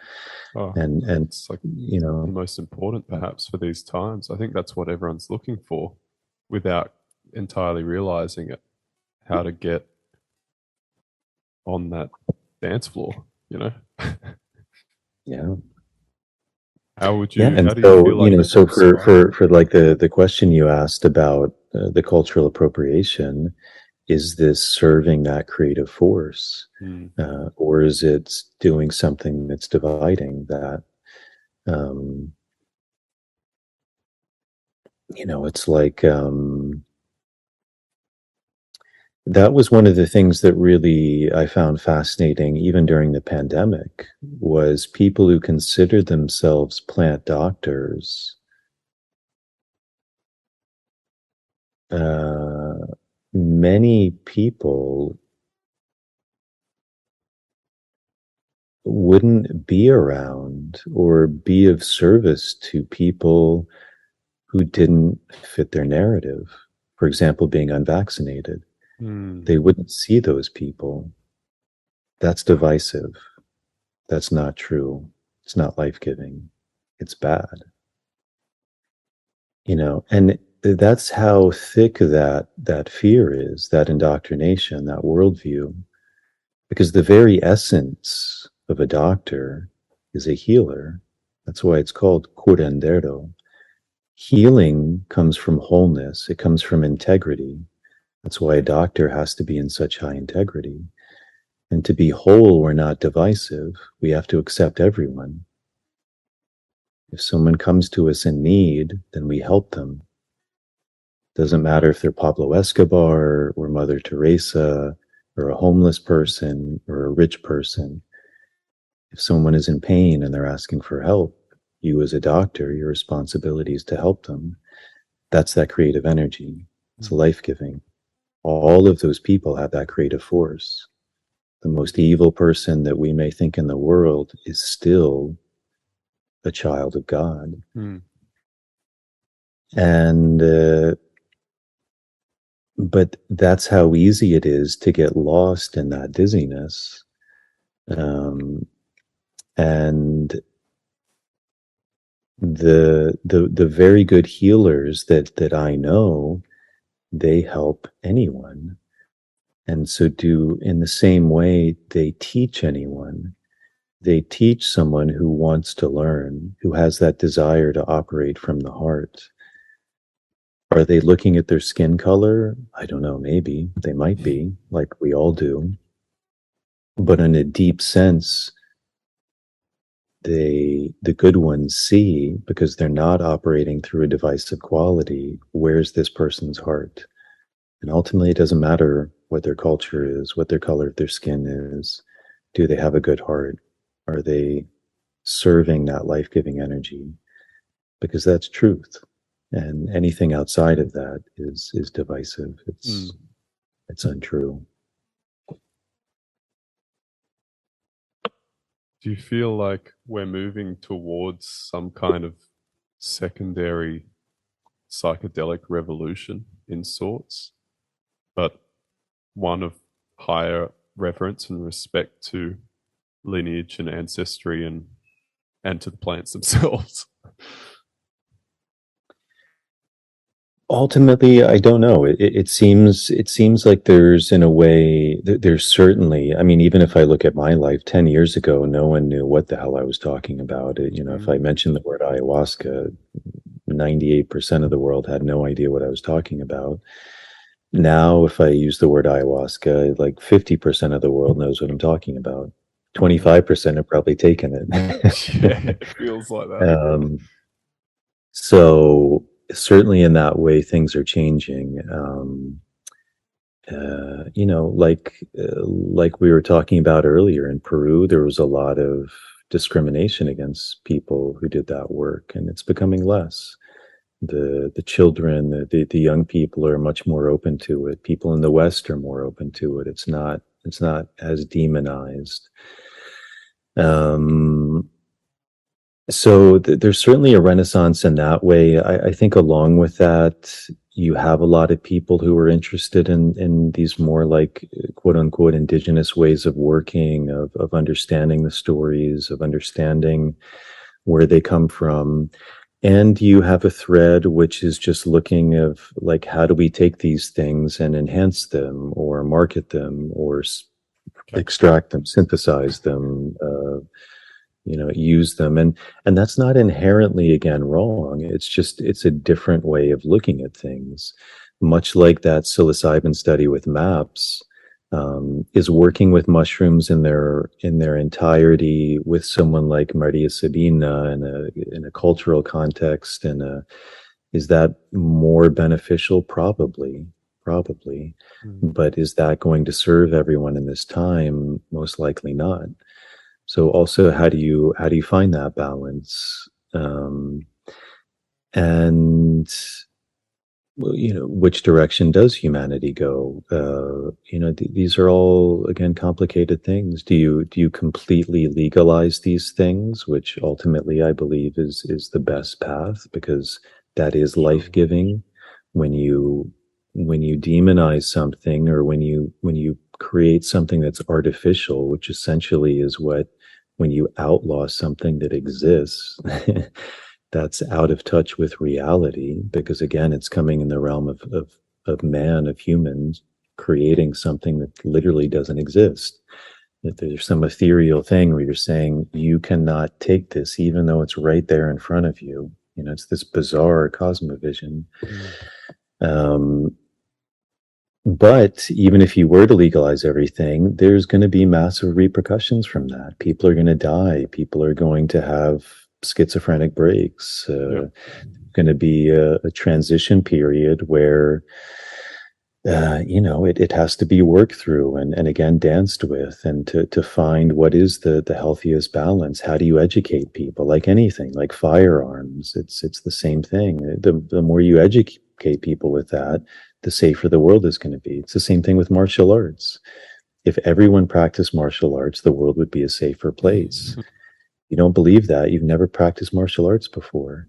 And it's like the most important perhaps for these times. I think that's what everyone's looking for without entirely realizing it, how to get on that dance floor, Yeah. How would you? Yeah, and how do so you feel like so for like the question you asked about the cultural appropriation, is this serving that creative force, or is it doing something that's dividing that? It's like that was one of the things that really I found fascinating, even during the pandemic, was people who considered themselves plant doctors. Many people wouldn't be around or be of service to people who didn't fit their narrative. For example, being unvaccinated. They wouldn't see those people. That's divisive. That's not true. It's not life-giving. It's bad. And that's how thick that fear is, that indoctrination, that worldview. Because the very essence of a doctor is a healer. That's why it's called curandero. Healing comes from wholeness. It comes from integrity. That's why a doctor has to be in such high integrity. And to be whole, we're not divisive. We have to accept everyone. If someone comes to us in need, then we help them. Doesn't matter if they're Pablo Escobar or Mother Teresa or a homeless person or a rich person. If someone is in pain and they're asking for help, you as a doctor, your responsibility is to help them. That's that creative energy. It's life-giving. All of those people have that creative force. The most evil person that we may think in the world is still a child of God. And but that's how easy it is to get lost in that dizziness. And the very good healers that I know, they help anyone. And so do in the same way they teach anyone. They teach someone who wants to learn, who has that desire to operate from the heart. Are they looking at their skin color? I don't know, maybe. They might be, like we all do. But in a deep sense, the good ones see, because they're not operating through a divisive quality, where's this person's heart? And ultimately, it doesn't matter what their culture is, what their color of their skin is. Do they have a good heart? Are they serving that life-giving energy? Because that's truth. And anything outside of that is divisive. It's untrue. Do you feel like we're moving towards some kind of secondary psychedelic revolution in sorts, but one of higher reverence and respect to lineage and ancestry and to the plants themselves. Ultimately, I don't know. It seems like there's, in a way, there's certainly. I mean, even if I look at my life 10 years ago, no one knew what the hell I was talking about. If I mentioned the word ayahuasca, 98% of the world had no idea what I was talking about. Now, if I use the word ayahuasca, like 50% of the world knows what I'm talking about. 25% have probably taken it. Yeah, it feels like that. So certainly in that way, things are changing. Like we were talking about earlier, in Peru, there was a lot of discrimination against people who did that work, and it's becoming less. The children, the young people are much more open to it. People in the West are more open to it. It's not as demonized. So there's certainly a renaissance in that way. I think along with that, you have a lot of people who are interested in these more like quote unquote indigenous ways of working, of understanding the stories, of understanding where they come from. And you have a thread which is just looking of like, how do we take these things and enhance them or market them or extract them, synthesize them, use them. And that's not inherently, again, wrong. It's a different way of looking at things. Much like that psilocybin study with MAPS, is working with mushrooms in their entirety with someone like Maria Sabina in a cultural context, is that more beneficial? Probably. But is that going to serve everyone in this time? Most likely not. So also, how do you find that balance? And which direction does humanity go? These are all, again, complicated things. Do you completely legalize these things, which ultimately I believe is the best path, because that is life-giving. When you demonize something, or when you create something that's artificial, which essentially is when you outlaw something that exists, that's out of touch with reality, because again, it's coming in the realm of man, of humans, creating something that literally doesn't exist. That there's some ethereal thing where you're saying you cannot take this, even though it's right there in front of you. It's this bizarre cosmovision. But even if you were to legalize everything, there's going to be massive repercussions from that. People are going to die. People are going to have schizophrenic breaks. Going to be a transition period where, it has to be worked through and again, danced with, and to find what is the healthiest balance. How do you educate people? Like anything, like firearms, it's the same thing. The more you educate people with that, the safer the world is going to be. It's the same thing with martial arts. If everyone practiced martial arts, the world would be a safer place. You don't believe that, you've never practiced martial arts before.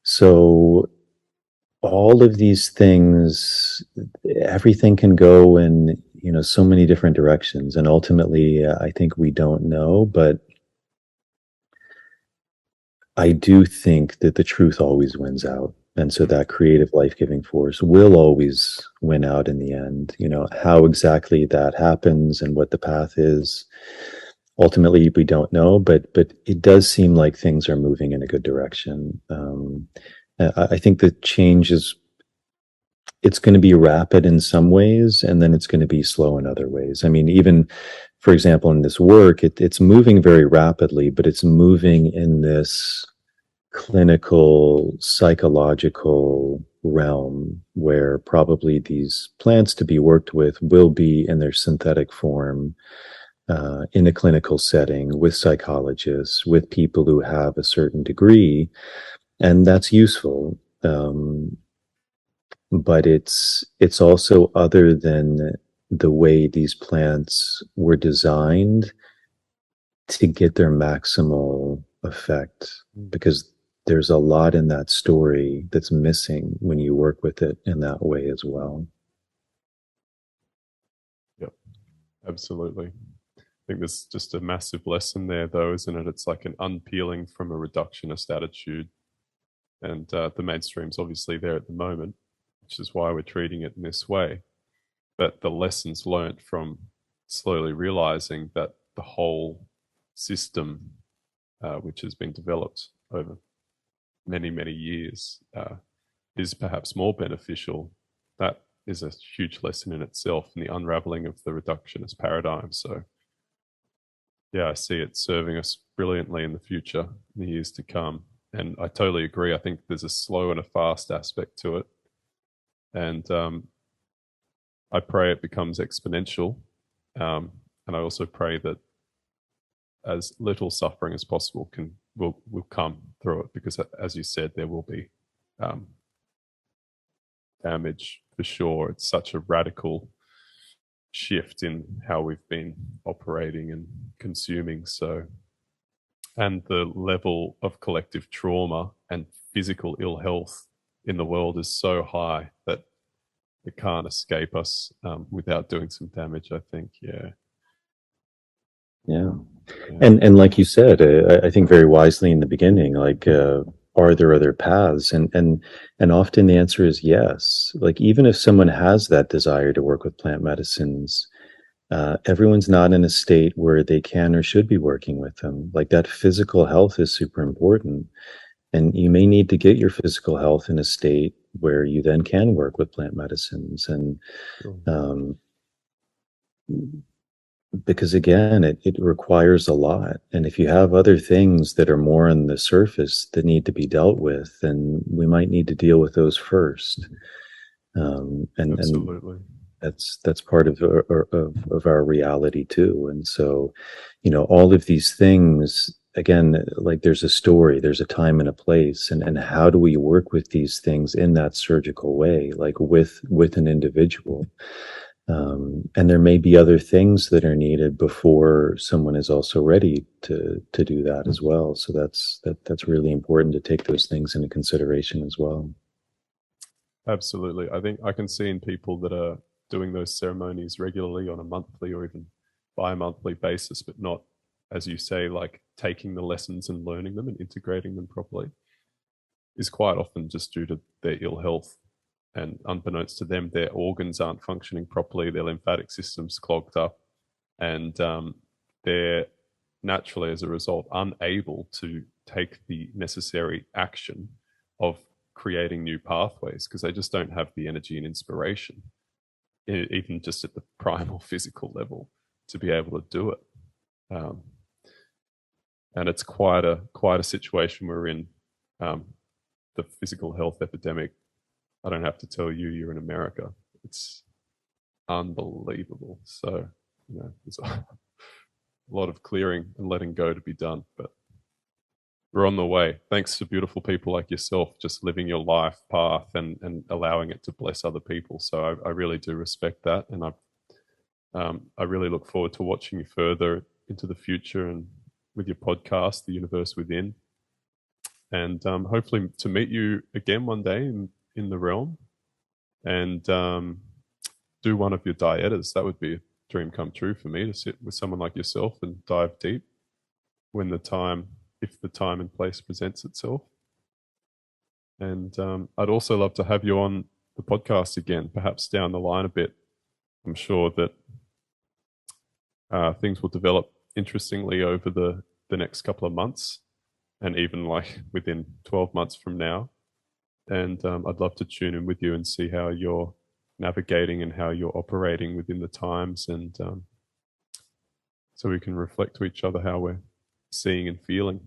So all of these things, everything can go in, so many different directions. And ultimately, I think we don't know, but I do think that the truth always wins out. And so that creative life-giving force will always win out in the end. How exactly that happens and what the path is, ultimately we don't know, but it does seem like things are moving in a good direction. I think the change it's going to be rapid in some ways, and then it's going to be slow in other ways. I mean, even, for example, in this work, it's moving very rapidly, but it's moving in this clinical, psychological realm where probably these plants to be worked with will be in their synthetic form, in a clinical setting, with psychologists, with people who have a certain degree, and that's useful. But it's also other than the way these plants were designed to get their maximal effect, because there's a lot in that story that's missing when you work with it in that way as well. Yep, absolutely. I think there's just a massive lesson there, though, isn't it? It's like an unpeeling from a reductionist attitude. And the mainstream's obviously there at the moment, which is why we're treating it in this way. But the lessons learnt from slowly realizing that the whole system, which has been developed over many, many years, is perhaps more beneficial. That is a huge lesson in itself in the unraveling of the reductionist paradigm. So, yeah, I see it serving us brilliantly in the future, in the years to come. And I totally agree. I think there's a slow and a fast aspect to it. And I pray it becomes exponential. And I also pray that as little suffering as possible will come through it, because as you said, there will be damage for sure. It's such a radical shift in how we've been operating and consuming. So, and the level of collective trauma and physical ill health in the world is so high that it can't escape us without doing some damage, I think. Yeah. And like you said, I think very wisely in the beginning, like, are there other paths? And often the answer is yes. Like, even if someone has that desire to work with plant medicines, everyone's not in a state where they can or should be working with them. Like, that physical health is super important. And you may need to get your physical health in a state where you then can work with plant medicines. And because again, it requires a lot. And if you have other things that are more on the surface that need to be dealt with, then we might need to deal with those first. Absolutely. And that's part of our reality too. And so, all of these things, again, like, there's a story, there's a time and a place, and how do we work with these things in that surgical way, like with an individual. And there may be other things that are needed before someone is also ready to do that as well. So that's really important to take those things into consideration as well. Absolutely. I think I can see in people that are doing those ceremonies regularly on a monthly or even bi-monthly basis, but not, as you say, like taking the lessons and learning them and integrating them properly, is quite often just due to their ill health. And unbeknownst to them, their organs aren't functioning properly, their lymphatic system's clogged up, and they're naturally, as a result, unable to take the necessary action of creating new pathways, because they just don't have the energy and inspiration, even just at the primal physical level, to be able to do it. And it's quite a situation we're in. The physical health epidemic, I don't have to tell you, you're in America. It's unbelievable. So, there's a lot of clearing and letting go to be done, but we're on the way. Thanks to beautiful people like yourself, just living your life path and allowing it to bless other people. So I really do respect that. And I really look forward to watching you further into the future and with your podcast, The Universe Within. And hopefully to meet you again one day in the realm, and do one of your dietas. That would be a dream come true for me, to sit with someone like yourself and dive deep when if the time and place presents itself. And I'd also love to have you on the podcast again, perhaps down the line a bit. I'm sure that things will develop interestingly over the next couple of months, and even like within 12 months from now. And I'd love to tune in with you and see how you're navigating and how you're operating within the times, and so we can reflect to each other how we're seeing and feeling.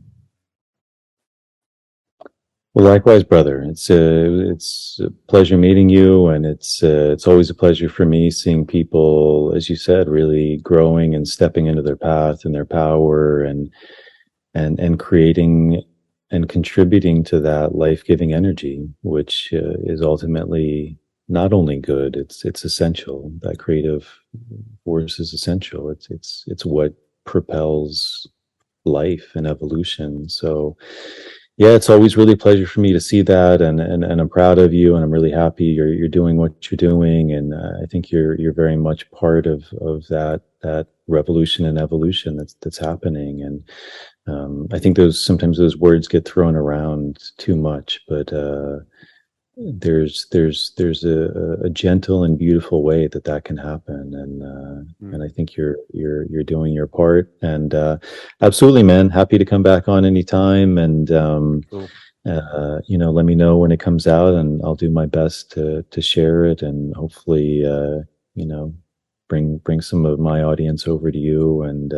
Well, likewise, brother. It's a pleasure meeting you, and it's always a pleasure for me seeing people, as you said, really growing and stepping into their path and their power, and creating and contributing to that life-giving energy, which is ultimately not only good, it's essential. That creative force is essential. It's what propels life and evolution. So yeah, it's always really a pleasure for me to see that, and I'm proud of you, and I'm really happy you're doing what you're doing, and I think you're very much part of that revolution and evolution that's happening, and I think sometimes those words get thrown around too much, but there's a gentle and beautiful way that can happen, and I think you're doing your part, and absolutely, man, happy to come back on anytime, and Cool. let me know when it comes out, and I'll do my best to share it, and hopefully bring some of my audience over to you, and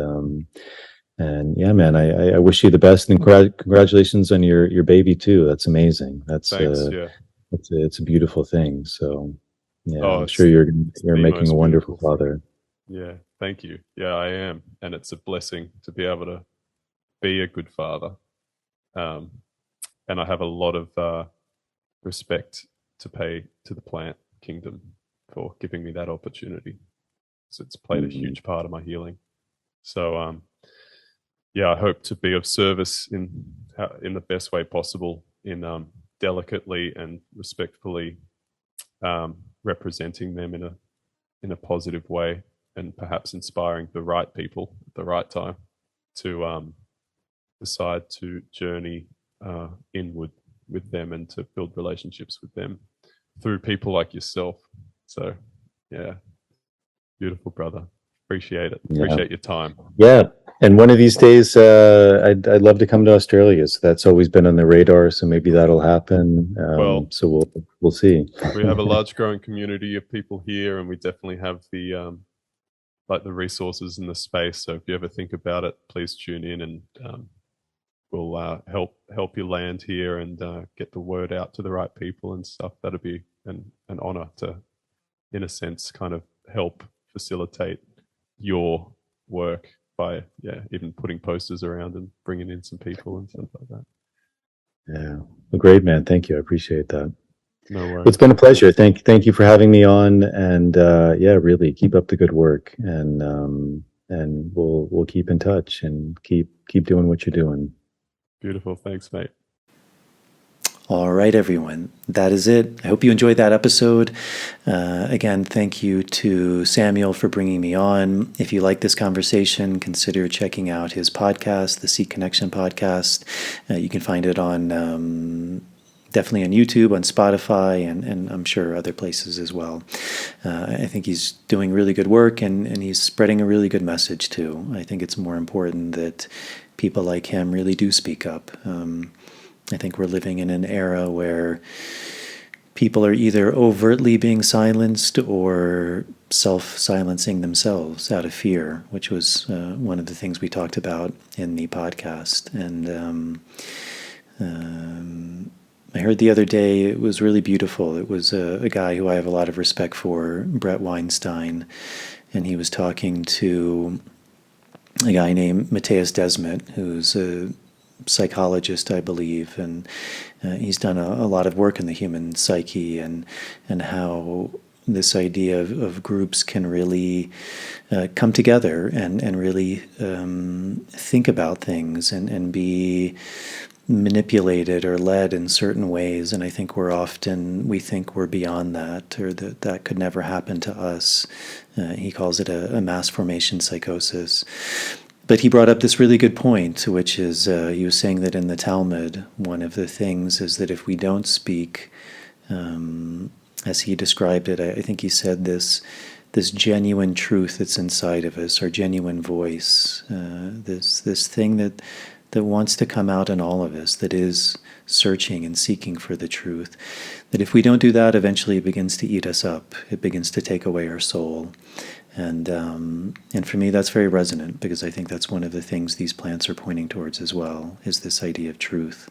yeah, man, I wish you the best, and congratulations on your baby too. That's amazing. Thanks. Yeah. It's a beautiful thing. So yeah, Oh, I'm sure you're the making most a wonderful beautiful father. Yeah. Thank you. Yeah, I am. And it's a blessing to be able to be a good father. And I have a lot of respect to pay to the plant kingdom for giving me that opportunity. So it's played a huge part of my healing. So yeah, I hope to be of service in the best way possible, in delicately and respectfully representing them in a positive way, and perhaps inspiring the right people at the right time to decide to journey inward with them, and to build relationships with them through people like yourself. So yeah, beautiful, brother. Appreciate it. Yeah. Appreciate your time. Yeah, and one of these days, I'd love to come to Australia. So that's always been on the radar. So maybe that'll happen. Well, so we'll see. We have a large growing community of people here, and we definitely have the like the resources in the space. So if you ever think about it, please tune in, and we'll help you land here and get the word out to the right people and stuff. That'd be an honor to, in a sense, kind of help facilitate your work by even putting posters around and bringing in some people and stuff like that. Yeah, well, great, man. Thank you. I appreciate that. No worries. It's been a pleasure. Thank you for having me on, and yeah, really keep up the good work, and we'll keep in touch and keep doing what you're doing. Beautiful. Thanks, mate. All right, everyone. That is it. I hope you enjoyed that episode. Again, thank you to Samuel for bringing me on. If you like this conversation, consider checking out his podcast, the Seek Connection podcast. You can find it on definitely on YouTube, on Spotify, and I'm sure other places as well. I think he's doing really good work, and he's spreading a really good message too. I think it's more important that people like him really do speak up. I think we're living in an era where people are either overtly being silenced or self-silencing themselves out of fear, which was one of the things we talked about in the podcast. And I heard the other day, it was really beautiful. It was a guy who I have a lot of respect for, Brett Weinstein, and he was talking to a guy named Matthias Desmet, who's a psychologist, I believe, and he's done a lot of work in the human psyche, and how this idea of groups can really come together and really think about things and be manipulated or led in certain ways. And I think we think we're beyond that, or that could never happen to us. He calls it a mass formation psychosis. But he brought up this really good point, which is he was saying that in the Talmud, one of the things is that if we don't speak, as he described it, I think he said this genuine truth that's inside of us, our genuine voice, this thing that wants to come out in all of us, that is searching and seeking for the truth, that if we don't do that, eventually it begins to eat us up. It begins to take away our soul. And for me, that's very resonant, because I think that's one of the things these plants are pointing towards as well, is this idea of truth.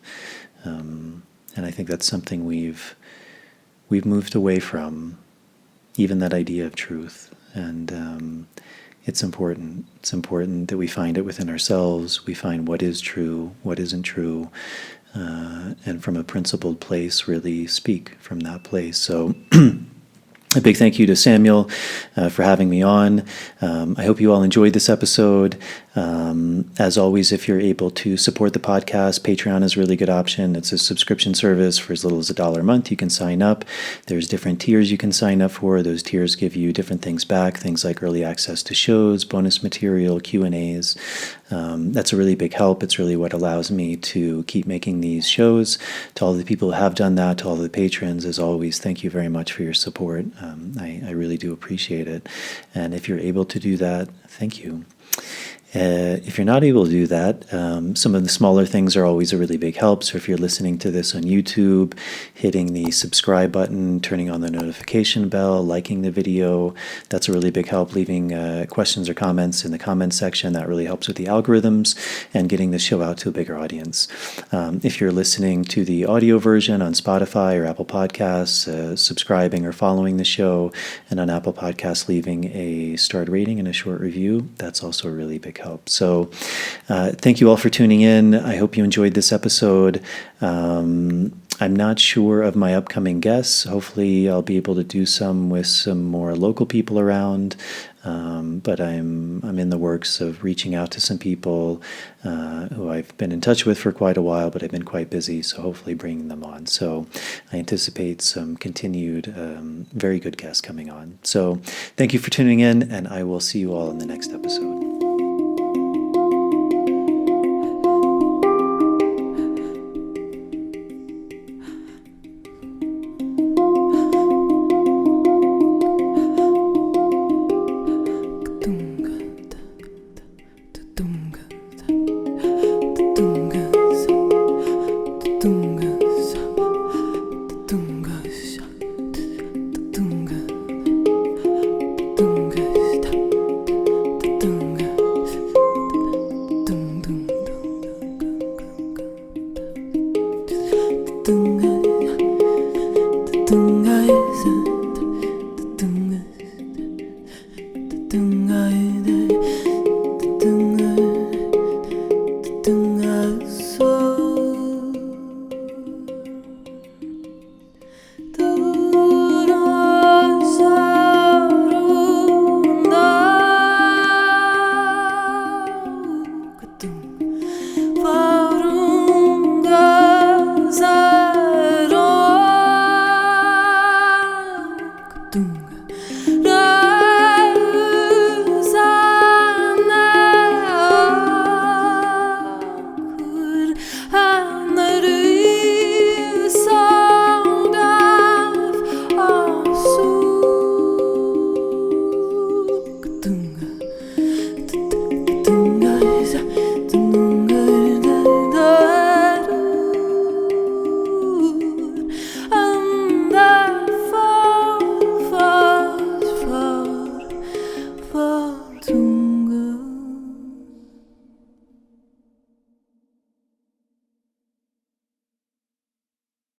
And I think that's something we've moved away from, even that idea of truth. And it's important. It's important that we find it within ourselves. We find what is true, what isn't true, and from a principled place, really speak from that place. So a big thank you to Samuel for having me on. I hope you all enjoyed this episode. As always, if you're able to support the podcast, Patreon is a really good option. It's a subscription service for as little as $1 a month. You can sign up. There's different tiers you can sign up for. Those tiers give you different things back, things like early access to shows, bonus material, Q&As. That's a really big help. It's really what allows me to keep making these shows. To all the people who have done that, to all the patrons, as always, thank you very much for your support. I really do appreciate it. And if you're able to do that, thank you. If you're not able to do that, some of the smaller things are always a really big help. So if you're listening to this on YouTube, hitting the subscribe button, turning on the notification bell, liking the video, that's a really big help. Leaving questions or comments in the comments section, that really helps with the algorithms and getting the show out to a bigger audience. If you're listening to the audio version on Spotify or Apple Podcasts, subscribing or following the show, and on Apple Podcasts, leaving a starred rating and a short review, that's also a really big help. So thank you all for tuning in. I hope you enjoyed this episode. I'm not sure of my upcoming guests. Hopefully I'll be able to do some with some more local people around. But I'm in the works of reaching out to some people who I've been in touch with for quite a while, but I've been quite busy, so hopefully bringing them on. So I anticipate some continued very good guests coming on. So thank you for tuning in, and I will see you all in the next episode.